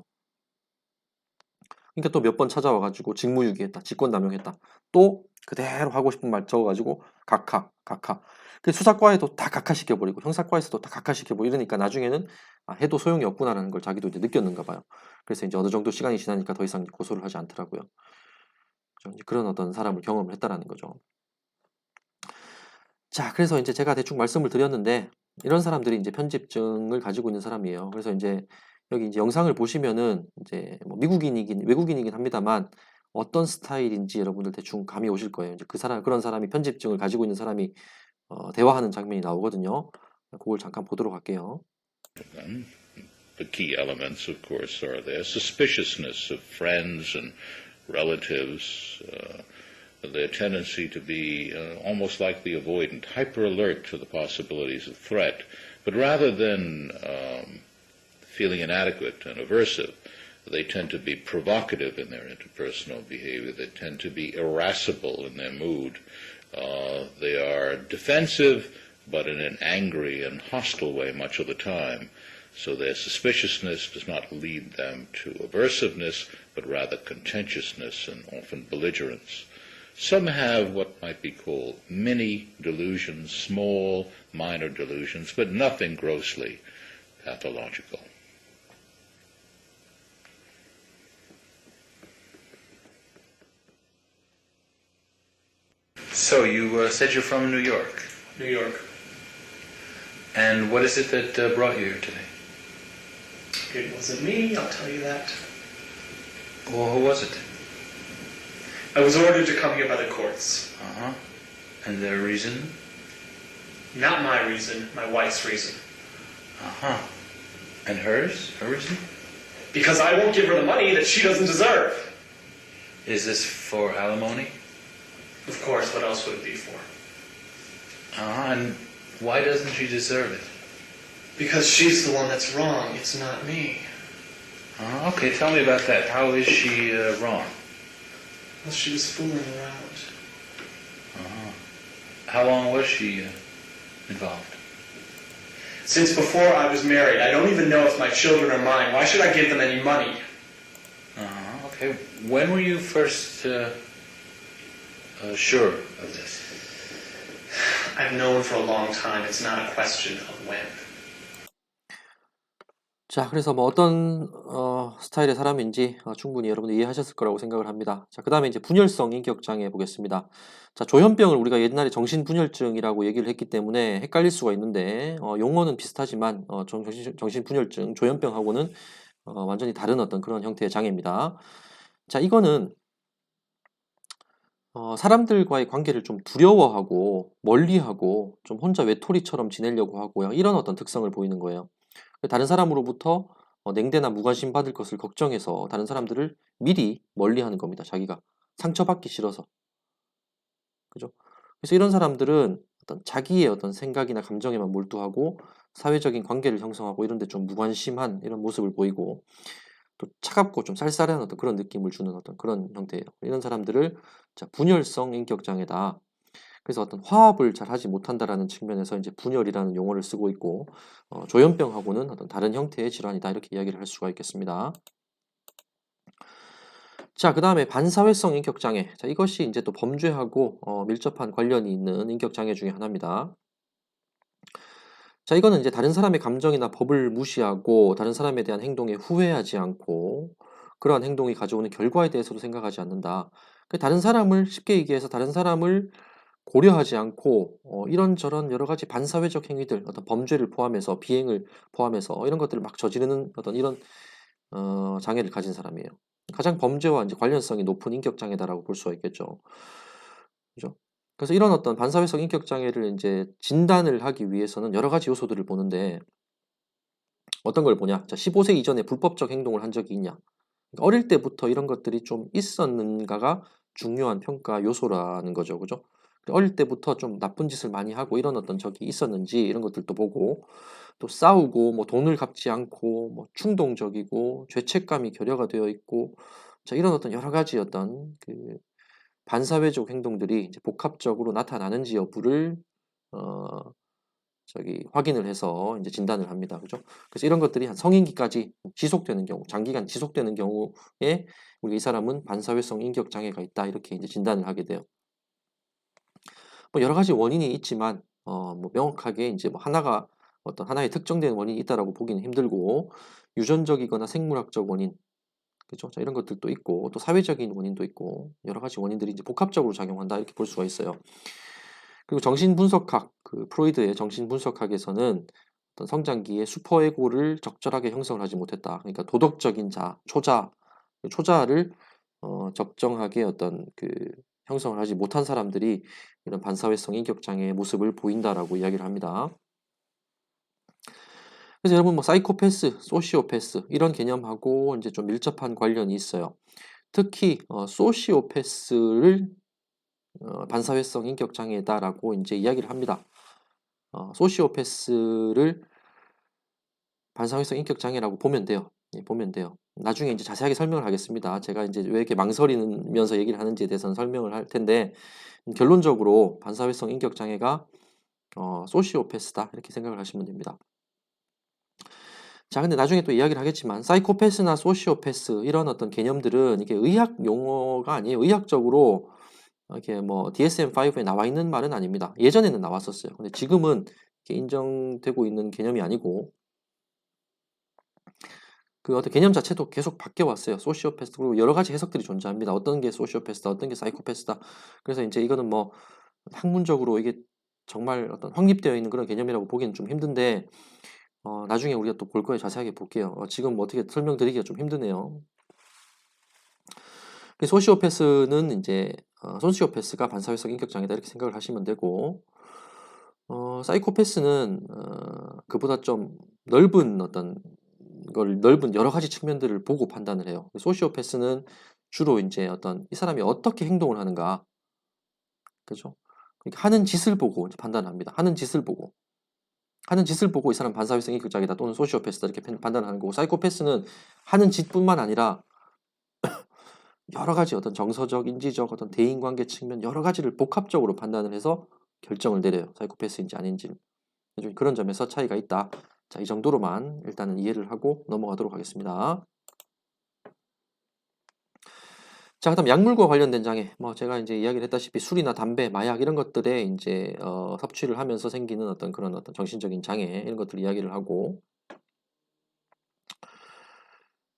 그러니까 또 몇 번 찾아와가지고 직무유기했다, 직권남용했다. 또 그대로 하고 싶은 말 적어가지고 각하. 그 수사과에도 다 각하시켜버리고 형사과에서도 다 각하시켜버리고 이러니까 나중에는 해도 소용이 없구나라는 걸 자기도 이제 느꼈는가 봐요. 그래서 이제 어느 정도 시간이 지나니까 더 이상 고소를 하지 않더라고요. 그죠? 그런 어떤 사람을 경험을 했다라는 거죠. 자, 그래서 이제 제가 대충 말씀을 드렸는데 이런 사람들이 이제 편집증을 가지고 있는 사람이에요. 그래서 이제 여기 이제 영상을 보시면은 이제 뭐 미국인이긴 외국인이긴 합니다만 어떤 스타일인지 여러분들 대충 감이 오실 거예요. 이제 그런 사람이 편집증을 가지고 있는 사람이 대화하는 장면이 나오거든요. 그걸 잠깐 보도록 할게요. The key elements, of course, are their suspiciousness of friends and relatives, their tendency to be almost like the avoidant, hyper alert to the possibilities of threat. But rather than feeling inadequate and aversive, they tend to be provocative in their interpersonal behavior. They tend to be irascible in their mood. They are defensive, but in an angry and hostile way much of the time. So their suspiciousness does not lead them to aversiveness, but rather contentiousness and often belligerence. Some have what might be called mini delusions, small, minor delusions, but nothing grossly pathological. So you said you're from New York, New York. and what is it that brought you here today? It wasn't me, I'll tell you that. Well, who was it? I was ordered to come here by the courts. Uh-huh. And their reason? Not my reason, my wife's reason. Uh-huh. And hers? Her reason? Because I won't give her the money that she doesn't deserve. Is this for alimony? Of course, what else would it be for? Uh-huh. And why doesn't she deserve it? Because she's the one that's wrong, it's not me. Okay, tell me about that. How is she wrong? Well, she was fooling around. Uh-huh. How long was she involved? Since before I was married, I don't even know if my children are mine. Why should I give them any money? Uh-huh. Okay. When were you first sure of this? I've known for a long time. It's not a question of when. 자, 그래서 뭐 어떤 스타일의 사람인지 충분히 여러분들 이해하셨을 거라고 생각을 합니다. 자, 그 다음에 이제 분열성 인격장애 보겠습니다. 자, 조현병을 우리가 옛날에 정신분열증이라고 얘기를 했기 때문에 헷갈릴 수가 있는데 용어는 비슷하지만 정신분열증, 조현병하고는 완전히 다른 어떤 그런 형태의 장애입니다. 자, 이거는 사람들과의 관계를 좀 두려워하고 멀리하고 좀 혼자 외톨이처럼 지내려고 하고요. 이런 어떤 특성을 보이는 거예요. 다른 사람으로부터 냉대나 무관심 받을 것을 걱정해서 다른 사람들을 미리 멀리하는 겁니다. 자기가 상처받기 싫어서. 그죠? 그래서 이런 사람들은 어떤 자기의 어떤 생각이나 감정에만 몰두하고 사회적인 관계를 형성하고 이런 데 좀 무관심한 이런 모습을 보이고 또 차갑고 좀 쌀쌀한 어떤 그런 느낌을 주는 어떤 그런 형태예요. 이런 사람들을 자, 분열성 인격장애다. 그래서 어떤 화합을 잘 하지 못한다라는 측면에서 이제 분열이라는 용어를 쓰고 있고 조현병하고는 어떤 다른 형태의 질환이다 이렇게 이야기를 할 수가 있겠습니다. 자, 그 다음에 반사회성 인격장애. 자, 이것이 이제 또 범죄하고 밀접한 관련이 있는 인격장애 중에 하나입니다. 자, 이거는 이제 다른 사람의 감정이나 법을 무시하고 다른 사람에 대한 행동에 후회하지 않고 그러한 행동이 가져오는 결과에 대해서도 생각하지 않는다. 다른 사람을 쉽게 얘기해서 다른 사람을 고려하지 않고 이런저런 여러 가지 반사회적 행위들, 어떤 범죄를 포함해서 비행을 포함해서 이런 것들을 막 저지르는 어떤 이런 장애를 가진 사람이에요. 가장 범죄와 이제 관련성이 높은 인격 장애다라고 볼 수가 있겠죠. 그죠? 그래서 이런 어떤 반사회성 인격 장애를 이제 진단을 하기 위해서는 여러 가지 요소들을 보는데 어떤 걸 보냐? 자, 15세 이전에 불법적 행동을 한 적이 있냐? 그러니까 어릴 때부터 이런 것들이 좀 있었는가가 중요한 평가 요소라는 거죠. 그죠? 어릴 때부터 좀 나쁜 짓을 많이 하고 이런 어떤 적이 있었는지 이런 것들도 보고 또 싸우고 뭐 돈을 갚지 않고 뭐 충동적이고 죄책감이 결여가 되어 있고 자, 이런 어떤 여러 가지 어떤 그 반사회적 행동들이 이제 복합적으로 나타나는지 여부를 확인을 해서 이제 진단을 합니다. 그죠? 그래서 이런 것들이 한 성인기까지 지속되는 경우, 장기간 지속되는 경우에 우리 이 사람은 반사회성 인격 장애가 있다 이렇게 이제 진단을 하게 돼요. 뭐 여러 가지 원인이 있지만 뭐 명확하게 이제 뭐 어떤 하나의 특정된 원인이 있다라고 보기는 힘들고 유전적이거나 생물학적 원인, 그죠? 자, 이런 것들도 있고 또 사회적인 원인도 있고 여러 가지 원인들이 이제 복합적으로 작용한다 이렇게 볼 수가 있어요. 그리고 정신분석학, 그 프로이드의 정신분석학에서는 어떤 성장기에 슈퍼에고를 적절하게 형성을 하지 못했다. 그러니까 도덕적인 초자를 적정하게 어떤 그 형성을 하지 못한 사람들이 이런 반사회성 인격장애의 모습을 보인다라고 이야기를 합니다. 그래서 여러분 뭐 사이코패스, 소시오패스 이런 개념하고 이제 좀 밀접한 관련이 있어요. 특히 소시오패스를 반사회성 인격장애다라고 이제 이야기를 합니다. 소시오패스를 반사회성 인격장애라고 보면 돼요. 예, 보면 돼요. 나중에 이제 자세하게 설명을 하겠습니다. 제가 이제 왜 이렇게 망설이면서 얘기를 하는지에 대해서는 설명을 할 텐데 결론적으로 반사회성 인격장애가 소시오패스다 이렇게 생각을 하시면 됩니다. 자, 근데 나중에 또 이야기를 하겠지만 사이코패스나 소시오패스 이런 어떤 개념들은 이게 의학 용어가 아니에요. 의학적으로 이렇게 뭐 DSM-5에 나와 있는 말은 아닙니다. 예전에는 나왔었어요. 근데 지금은 이렇게 인정되고 있는 개념이 아니고 그 어떤 개념 자체도 계속 바뀌어 왔어요. 소시오패스 그리고 여러 가지 해석들이 존재합니다. 어떤 게 소시오패스다, 어떤 게 사이코패스다. 그래서 이제 이거는 뭐 학문적으로 이게 정말 어떤 확립되어 있는 그런 개념이라고 보기는 좀 힘든데 나중에 우리가 또 볼 거에 자세하게 볼게요. 지금 뭐 어떻게 설명드리기가 좀 힘드네요. 소시오패스는 이제 소시오패스가 반사회성 인격장애다 이렇게 생각을 하시면 되고 사이코패스는 그보다 좀 넓은 어떤 넓은 여러 가지 측면들을 보고 판단을 해요. 소시오패스는 주로 이제 어떤 이 사람이 어떻게 행동을 하는가, 그죠? 그러니까 하는 짓을 보고 이제 판단합니다. 하는 짓을 보고 이 사람 반사회성 인격장애다 또는 소시오패스다 이렇게 판단하는 거고, 사이코패스는 하는 짓뿐만 아니라 여러 가지 어떤 정서적, 인지적, 어떤 대인관계 측면 여러 가지를 복합적으로 판단을 해서 결정을 내려요. 사이코패스인지 아닌지를. 그런 점에서 차이가 있다. 자, 이 정도로만 일단은 이해를 하고 넘어가도록 하겠습니다. 자, 그다음 약물과 관련된 장애. 뭐 제가 이제 이야기를 했다시피 술이나 담배, 마약 이런 것들에 이제 섭취를 하면서 생기는 어떤 그런 어떤 정신적인 장애 이런 것들 이야기를 하고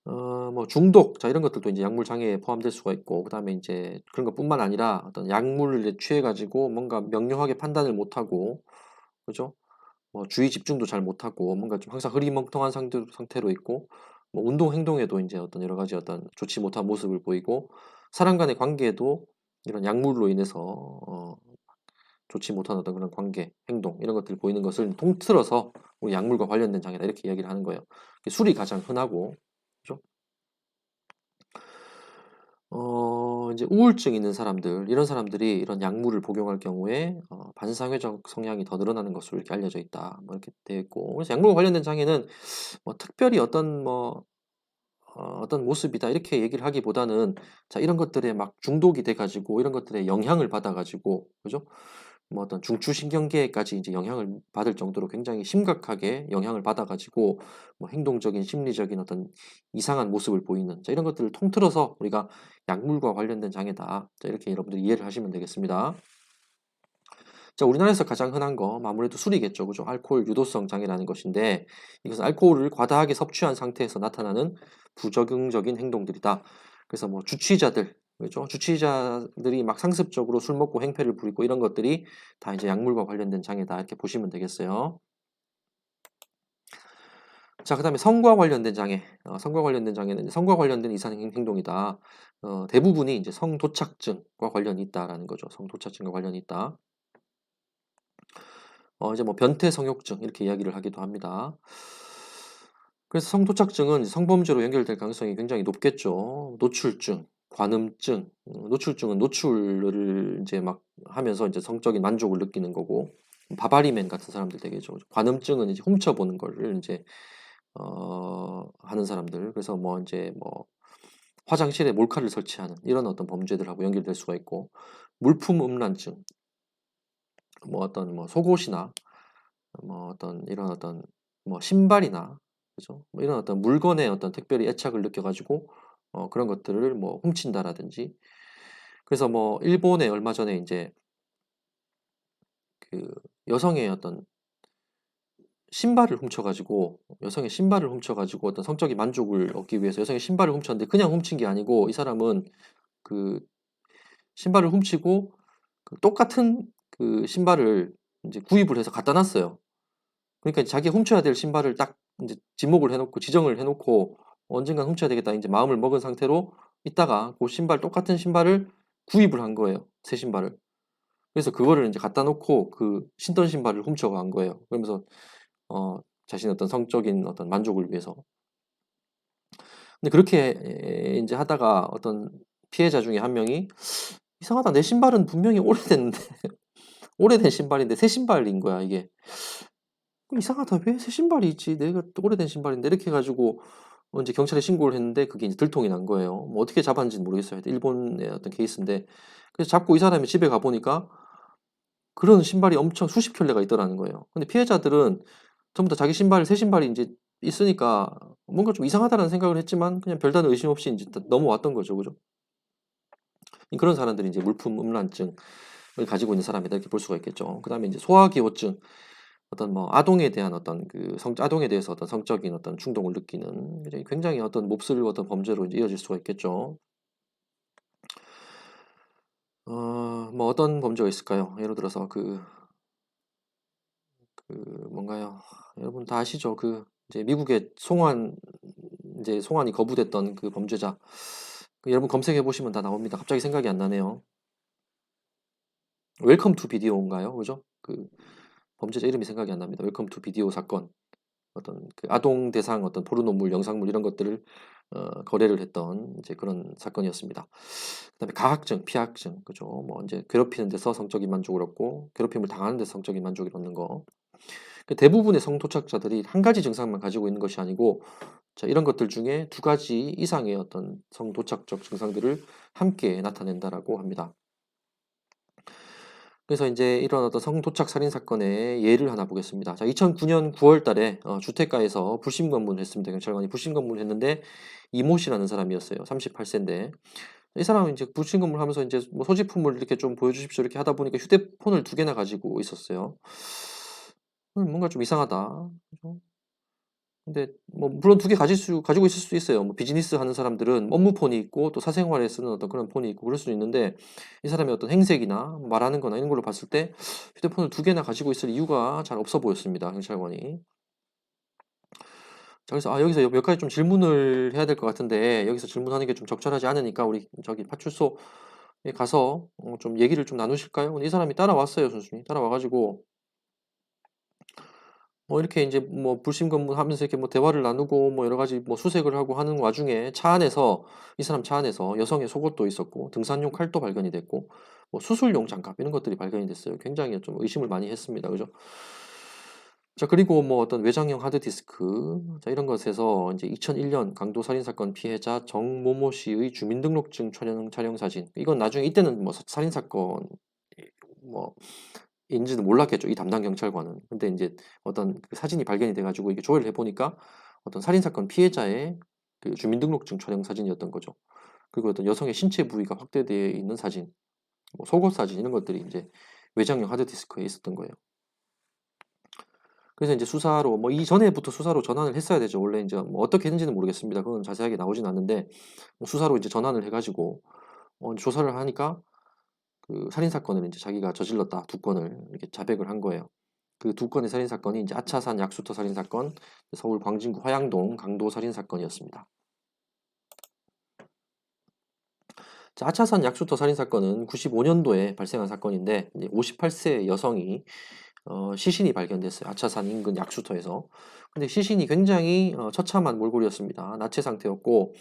뭐 중독, 자 이런 것들도 이제 약물 장애에 포함될 수가 있고, 그다음에 이제 그런 것뿐만 아니라 어떤 약물을 취해 가지고 뭔가 명료하게 판단을 못 하고, 그죠? 뭐 주의 집중도 잘 못하고 뭔가 좀 항상 흐리멍텅한 상태로 있고, 뭐 운동 행동에도 이제 어떤 여러 가지 어떤 좋지 못한 모습을 보이고, 사람 간의 관계에도 이런 약물로 인해서 좋지 못한 어떤 그런 관계, 행동 이런 것들을 보이는 것을 통틀어서 우리 약물과 관련된 장애다 이렇게 이야기를 하는 거예요. 술이 가장 흔하고, 그죠? 이제 우울증 있는 사람들, 이런 사람들이 이런 약물을 복용할 경우에 반사회적 성향이 더 늘어나는 것으로 이렇게 알려져 있다. 뭐 이렇게 되어 있고, 그래서 약물과 관련된 장애는 뭐 특별히 어떤 모습이다 이렇게 얘기를 하기보다는, 자 이런 것들에 막 중독이 돼가지고 이런 것들에 영향을 받아가지고, 그죠? 뭐 어떤 중추신경계까지 이제 영향을 받을 정도로 굉장히 심각하게 영향을 받아가지고 뭐 행동적인 심리적인 어떤 이상한 모습을 보이는, 자 이런 것들을 통틀어서 우리가 약물과 관련된 장애다. 자 이렇게 여러분들이 이해를 하시면 되겠습니다. 자, 우리나라에서 가장 흔한 거 아무래도 술이겠죠. 그죠? 알코올 유도성 장애라는 것인데, 이것은 알코올을 과다하게 섭취한 상태에서 나타나는 부적응적인 행동들이다. 그래서 뭐 주취자들, 그죠? 주취자들이 막 상습적으로 술 먹고 행패를 부리고 이런 것들이 다 이제 약물과 관련된 장애다. 이렇게 보시면 되겠어요. 자, 그다음에 성과 관련된 장애. 성과 관련된 장애는 성과 관련된 이상 행동이다. 대부분이 이제 성도착증과 관련이 있다라는 거죠. 성도착증과 관련이 있다. 이제 뭐 변태 성욕증 이렇게 이야기를 하기도 합니다. 그래서 성도착증은 성범죄로 연결될 가능성이 굉장히 높겠죠. 노출증, 관음증, 노출증은 노출을 이제 막 하면서 이제 성적인 만족을 느끼는 거고, 바바리맨 같은 사람들 되겠죠. 관음증은 이제 훔쳐보는 거를 이제 하는 사람들. 그래서 뭐 이제 뭐 화장실에 몰카를 설치하는 이런 어떤 범죄들하고 연결될 수가 있고, 물품 음란증, 뭐 어떤 뭐 속옷이나 뭐 어떤 이런 어떤 뭐 신발이나, 그죠? 뭐 이런 어떤 물건에 어떤 특별히 애착을 느껴가지고 그런 것들을 뭐 훔친다라든지. 그래서 뭐 일본에 얼마 전에 이제 그 여성의 어떤 여성의 신발을 훔쳐가지고 어떤 성적인 만족을 얻기 위해서 여성의 신발을 훔쳤는데, 그냥 훔친 게 아니고 이 사람은 그 신발을 훔치고 그 똑같은 그 신발을 이제 구입을 해서 갖다 놨어요. 그러니까 자기 훔쳐야 될 신발을 딱 이제 지목을 해놓고 지정을 해놓고 언젠간 훔쳐야 되겠다 이제 마음을 먹은 상태로 있다가 그 신발 똑같은 신발을 구입을 한 거예요. 새 신발을. 그래서 그거를 이제 갖다 놓고 그 신던 신발을 훔쳐간 거예요. 그러면서 자신의 어떤 성적인 어떤 만족을 위해서. 근데 그렇게 이제 하다가 어떤 피해자 중에 한 명이, 이상하다, 내 신발은 분명히 오래됐는데 오래된 신발인데 새 신발인 거야 이게. 이상하다, 왜 새 신발이 있지, 내가 오래된 신발인데 이렇게 해가지고 이제 경찰에 신고를 했는데 그게 이제 들통이 난 거예요. 뭐 어떻게 잡았는지는 모르겠어요. 일본의 어떤 케이스인데, 그래서 잡고 이 사람이 집에 가보니까 그런 신발이 엄청 수십 켤레가 있더라는 거예요. 근데 피해자들은 전부 다 자기 새 신발이 이제 있으니까 뭔가 좀 이상하다는 생각을 했지만 그냥 별다른 의심 없이 이제 넘어왔던 거죠. 그죠? 그런 사람들이 이제 물품 음란증을 가지고 있는 사람이다 이렇게 볼 수가 있겠죠. 그다음에 이제 소화기호증, 어떤 뭐 아동에 대한 어떤 아동에 대해서 어떤 성적인 어떤 충동을 느끼는 이제 굉장히 어떤 몹쓸 어떤 범죄로 이제 이어질 수가 있겠죠. 뭐 어떤 범죄가 있을까요? 예를 들어서 뭔가요? 여러분 다 아시죠? 이제 미국의 송환이 거부됐던 그 범죄자. 여러분 검색해 보시면 다 나옵니다. 갑자기 생각이 안 나네요. 웰컴 투 비디오인가요? 그죠? 범죄자 이름이 생각이 안 납니다. 웰컴 투 비디오 사건. 어떤 아동 대상 어떤 포르노물, 영상물 이런 것들을 거래를 했던 이제 그런 사건이었습니다. 그다음에 가학증, 피학증, 그죠? 뭐 이제 괴롭히는 데서 성적인 만족을 얻고 괴롭힘을 당하는 데서 성적인 만족을 얻는 거. 대부분의 성도착자들이 한 가지 증상만 가지고 있는 것이 아니고, 자, 이런 것들 중에 두 가지 이상의 어떤 성도착적 증상들을 함께 나타낸다라고 합니다. 그래서 이제 이런 어떤 성도착 살인 사건의 예를 하나 보겠습니다. 자, 2009년 9월 달에 주택가에서 불심 검문을 했습니다. 경찰관이 불심 검문을 했는데 이모 씨라는 사람이었어요. 38세인데. 이 사람은 이제 불심 검문을 하면서 이제 뭐 소지품을 이렇게 좀 보여주십시오 이렇게 하다 보니까 휴대폰을 2개나 가지고 있었어요. 뭔가 좀 이상하다. 그죠? 근데 뭐 물론 2개 가지고 있을 수도 있어요. 뭐 비즈니스 하는 사람들은 업무 폰이 있고 또 사생활에 쓰는 어떤 그런 폰이 있고 그럴 수도 있는데, 이 사람의 어떤 행색이나 말하는 거나 이런 걸로 봤을 때 휴대폰을 2개나 가지고 있을 이유가 잘 없어 보였습니다. 경찰관이. 자, 그래서 여기서 몇 가지 좀 질문을 해야 될 것 같은데, 여기서 질문하는 게 좀 적절하지 않으니까 우리 저기 파출소에 가서 좀 얘기를 좀 나누실까요? 근데 이 사람이 따라왔어요, 순순히. 따라와 가지고 뭐 이렇게 이제 뭐 불심 검문하면서 이렇게 뭐 대화를 나누고 뭐 여러 가지 뭐 수색을 하고 하는 와중에 이 사람 차 안에서 여성의 속옷도 있었고 등산용 칼도 발견이 됐고 뭐 수술용 장갑 이런 것들이 발견이 됐어요. 굉장히 좀 의심을 많이 했습니다. 그죠? 자, 그리고 뭐 어떤 외장형 하드디스크, 자, 이런 것에서 이제 2001년 강도 살인 사건 피해자 정모모 씨의 주민등록증 촬영 사진. 이건 나중에 이때는 뭐 살인 사건 뭐 인지는 몰랐겠죠, 이 담당 경찰관은. 근데 이제 어떤 사진이 발견이 돼 가지고 이게 조회를 해 보니까 어떤 살인 사건 피해자의 주민등록증 촬영 사진이었던 거죠. 그리고 어떤 여성의 신체 부위가 확대되어 있는 사진, 뭐 속옷 사진 이런 것들이 이제 외장형 하드디스크에 있었던 거예요. 그래서 이제 수사로 뭐 이전에부터 수사로 전환을 했어야 되죠. 원래 이제 뭐 어떻게 했는지는 모르겠습니다. 그건 자세하게 나오진 않는데 뭐 수사로 이제 전환을 해 가지고 조사를 하니까 살인 사건을 이제 자기가 저질렀다 2건을 이렇게 자백을 한 거예요. 그 2건의 살인 사건이 이제 아차산 약수터 살인 사건, 서울 광진구 화양동 강도 살인 사건이었습니다. 자, 아차산 약수터 살인 사건은 95년도에 발생한 사건인데 58세 여성이 시신이 발견됐어요. 아차산 인근 약수터에서. 근데 시신이 굉장히 처참한 몰골이었습니다. 나체 상태였고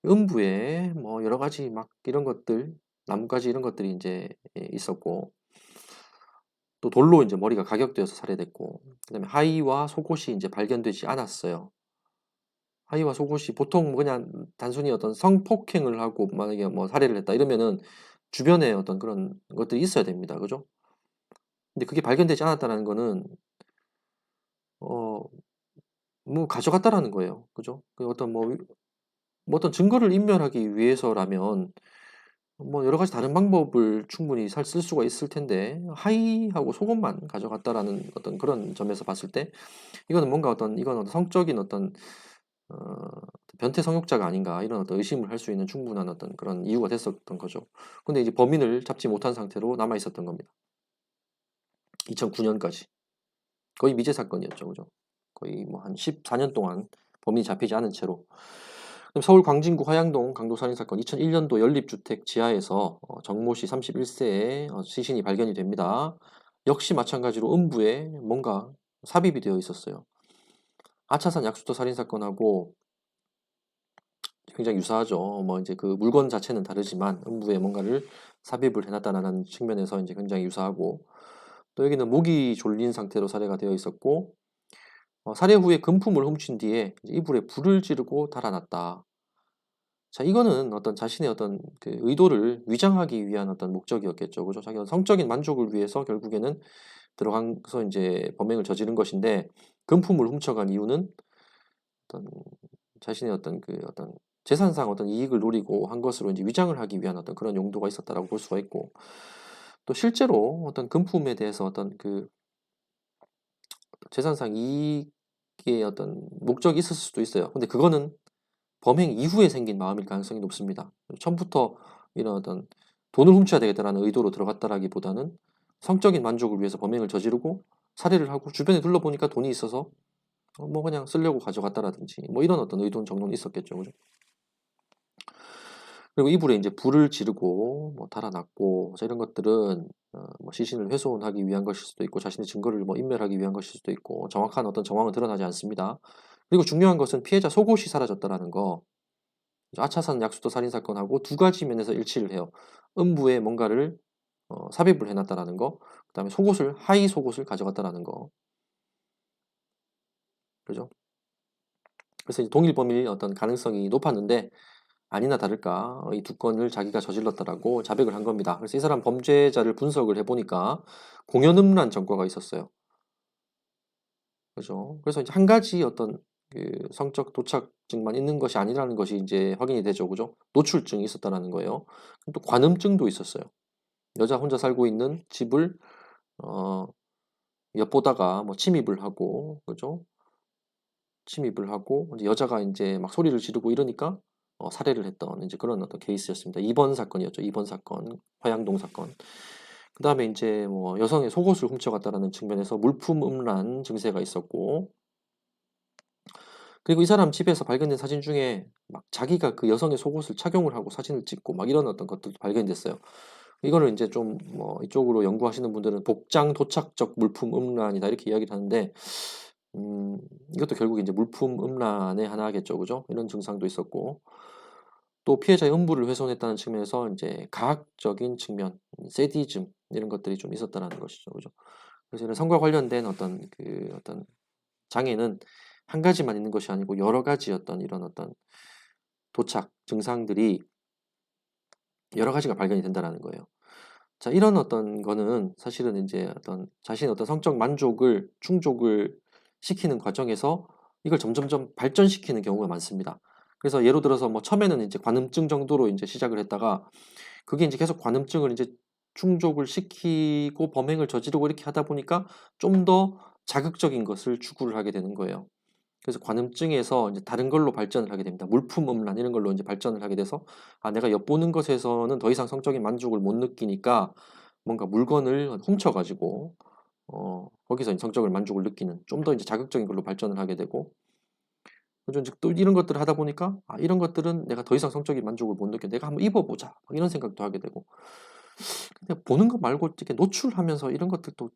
음부에 뭐 여러 가지 막 이런 것들, 나뭇가지 이런 것들이 이제 있었고, 또 돌로 이제 머리가 가격되어서 살해됐고, 그다음에 하의와 속옷이 이제 발견되지 않았어요. 하의와 속옷이 보통 그냥 단순히 어떤 성폭행을 하고 만약에 뭐 살해를 했다 이러면은 주변에 어떤 그런 것들이 있어야 됩니다. 그죠? 근데 그게 발견되지 않았다는 거는 어 뭐 가져갔다라는 거예요. 그죠? 어떤 뭐 어떤 증거를 인멸하기 위해서라면 뭐 여러 가지 다른 방법을 충분히 쓸 수가 있을 텐데 하의하고 속옷만 가져갔다라는 어떤 그런 점에서 봤을 때 이거는 이건 어떤 성적인 어떤 어 변태 성욕자가 아닌가 이런 어떤 의심을 할 수 있는 충분한 어떤 그런 이유가 됐었던 거죠. 근데 이제 범인을 잡지 못한 상태로 남아 있었던 겁니다. 2009년까지. 거의 미제 사건이었죠. 그죠? 거의 뭐 한 14년 동안 범인이 잡히지 않은 채로. 그럼 서울 광진구 화양동 강도 살인 사건 2001년도 연립주택 지하에서 정모 씨 31세의 시신이 발견이 됩니다. 역시 마찬가지로 음부에 뭔가 삽입이 되어 있었어요. 아차산 약수터 살인 사건하고 굉장히 유사하죠. 뭐 이제 그 물건 자체는 다르지만 음부에 뭔가를 삽입을 해놨다는 측면에서 이제 굉장히 유사하고, 또 여기는 목이 졸린 상태로 살해가 되어 있었고, 살해 후에 금품을 훔친 뒤에 이불에 불을 지르고 달아났다. 자, 이거는 어떤 자신의 어떤 의도를 위장하기 위한 어떤 목적이었겠죠. 그죠? 자기 성적인 만족을 위해서 결국에는 들어가서 이제 범행을 저지른 것인데, 금품을 훔쳐간 이유는 어떤 자신의 어떤 재산상 어떤 이익을 노리고 한 것으로 이제 위장을 하기 위한 어떤 그런 용도가 있었다라고 볼 수가 있고, 또 실제로 어떤 금품에 대해서 어떤 그 재산상 이익의 어떤 목적이 있었을 수도 있어요. 근데 그거는 범행 이후에 생긴 마음일 가능성이 높습니다. 처음부터 이런 어떤 돈을 훔쳐야 되겠다라는 의도로 들어갔다라기보다는 성적인 만족을 위해서 범행을 저지르고 살해를 하고 주변에 둘러보니까 돈이 있어서 뭐 그냥 쓰려고 가져갔다라든지 뭐 이런 어떤 의도는 정도는 있었겠죠. 그죠? 그리고 이불에 이제 불을 지르고 뭐 달아났고 이런 것들은 뭐 시신을 훼손하기 위한 것일 수도 있고 자신의 증거를 뭐 인멸하기 위한 것일 수도 있고 정확한 어떤 정황은 드러나지 않습니다. 그리고 중요한 것은 피해자 속옷이 사라졌다라는 거. 아차산 약수도 살인 사건하고 두 가지 면에서 일치를 해요. 음부에 뭔가를 삽입을 해놨다라는 거, 그다음에 속옷을 하의 속옷을 가져갔다라는 거, 그죠? 그래서 이제 동일 범위일 어떤 가능성이 높았는데 아니나 다를까 이 두 건을 자기가 저질렀다라고 자백을 한 겁니다. 그래서 이 사람 범죄자를 분석을 해보니까 공연음란 전과가 있었어요. 그죠? 그래서 이제 한 가지 어떤 그 성적 도착증만 있는 것이 아니라는 것이 이제 확인이 되죠. 그죠? 노출증이 있었다라는 거예요. 또 관음증도 있었어요. 여자 혼자 살고 있는 집을 어, 엿보다가 뭐 침입을 하고, 그죠? 침입을 하고 이제 여자가 이제 막 소리를 지르고 이러니까 살해를 했던 이제 그런 어떤 케이스였습니다. 2번 사건이었죠. 2번 사건, 화양동 사건. 그 다음에 이제 뭐 여성의 속옷을 훔쳐갔다라는 측면에서 물품 음란 증세가 있었고, 그리고 이 사람 집에서 발견된 사진 중에 막 자기가 그 여성의 속옷을 착용을 하고 사진을 찍고 막 이런 어떤 것들도 발견됐어요. 이거를 이제 좀 뭐 이쪽으로 연구하시는 분들은 복장 도착적 물품 음란이다 이렇게 이야기를 하는데, 이것도 결국 이제 물품 음란의 하나겠죠, 그죠? 이런 증상도 있었고, 또 피해자의 음부를 훼손했다는 측면에서 이제 가학적인 측면, 세디즘 이런 것들이 좀 있었다는 것이죠, 그죠? 그래서 이런 성과 관련된 어떤 장애는 한 가지만 있는 것이 아니고 여러 가지 어떤 이런 어떤 도착 증상들이 여러 가지가 발견이 된다는 거예요. 자, 이런 어떤 거는 사실은 이제 어떤 자신의 어떤 성적 만족을 충족을 시키는 과정에서 이걸 점점점 발전시키는 경우가 많습니다. 그래서 예로 들어서 뭐 처음에는 이제 관음증 정도로 이제 시작을 했다가 그게 이제 계속 관음증을 이제 충족을 시키고 범행을 저지르고 이렇게 하다 보니까 좀 더 자극적인 것을 추구를 하게 되는 거예요. 그래서 관음증에서 이제 다른 걸로 발전을 하게 됩니다. 물품 음란 이런 걸로 이제 발전을 하게 돼서 내가 엿보는 것에서는 더 이상 성적인 만족을 못 느끼니까 뭔가 물건을 훔쳐가지고 거기서 이제 성적을 만족을 느끼는 좀 더 이제 자극적인 걸로 발전을 하게 되고, 그죠? 이제 또 이런 것들을 하다 보니까 이런 것들은 내가 더 이상 성적인 만족을 못 느껴. 내가 한번 입어보자. 막 이런 생각도 하게 되고. 근데 보는 것 말고 이렇게 노출하면서 이런 것들도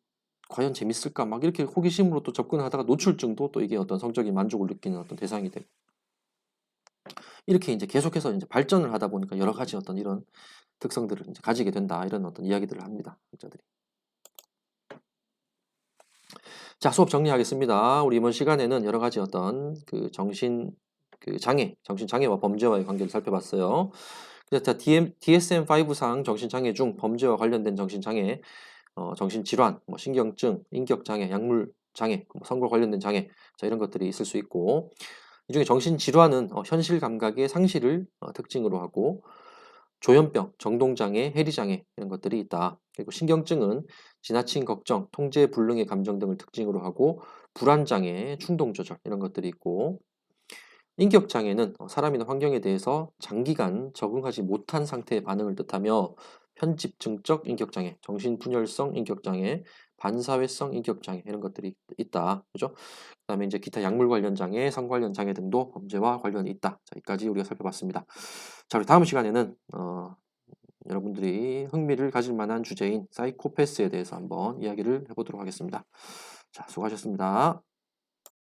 과연 재밌을까? 막 이렇게 호기심으로 또 접근을 하다가 노출증도 또 이게 어떤 성적인 만족을 느끼는 어떤 대상이 되고. 이렇게 이제 계속해서 이제 발전을 하다 보니까 여러 가지 어떤 이런 특성들을 이제 가지게 된다. 이런 어떤 이야기들을 합니다. 학자들이. 자, 수업 정리하겠습니다. 우리 이번 시간에는 여러 가지 어떤 그 정신 장애와 범죄와의 관계를 살펴봤어요. 그래서 DSM-5상 정신장애 중 범죄와 관련된 정신장애, 정신질환, 뭐 신경증, 인격장애, 약물장애, 뭐 성과 관련된 장애, 자, 이런 것들이 있을 수 있고, 이 중에 정신질환은 현실 감각의 상실을 특징으로 하고, 조현병, 정동장애, 해리장애 이런 것들이 있다. 그리고 신경증은 지나친 걱정, 통제 불능의 감정 등을 특징으로 하고, 불안장애, 충동조절 이런 것들이 있고, 인격장애는 사람이나 환경에 대해서 장기간 적응하지 못한 상태의 반응을 뜻하며 편집증적 인격장애, 정신분열성 인격장애, 반사회성 인격장애 이런 것들이 있다. 그죠? 그다음에 이제 기타 약물 관련 장애, 성 관련 장애 등도 범죄와 관련이 있다. 자, 여기까지 우리가 살펴봤습니다. 자, 우리 다음 시간에는 여러분들이 흥미를 가질 만한 주제인 사이코패스에 대해서 한번 이야기를 해보도록 하겠습니다. 자, 수고하셨습니다.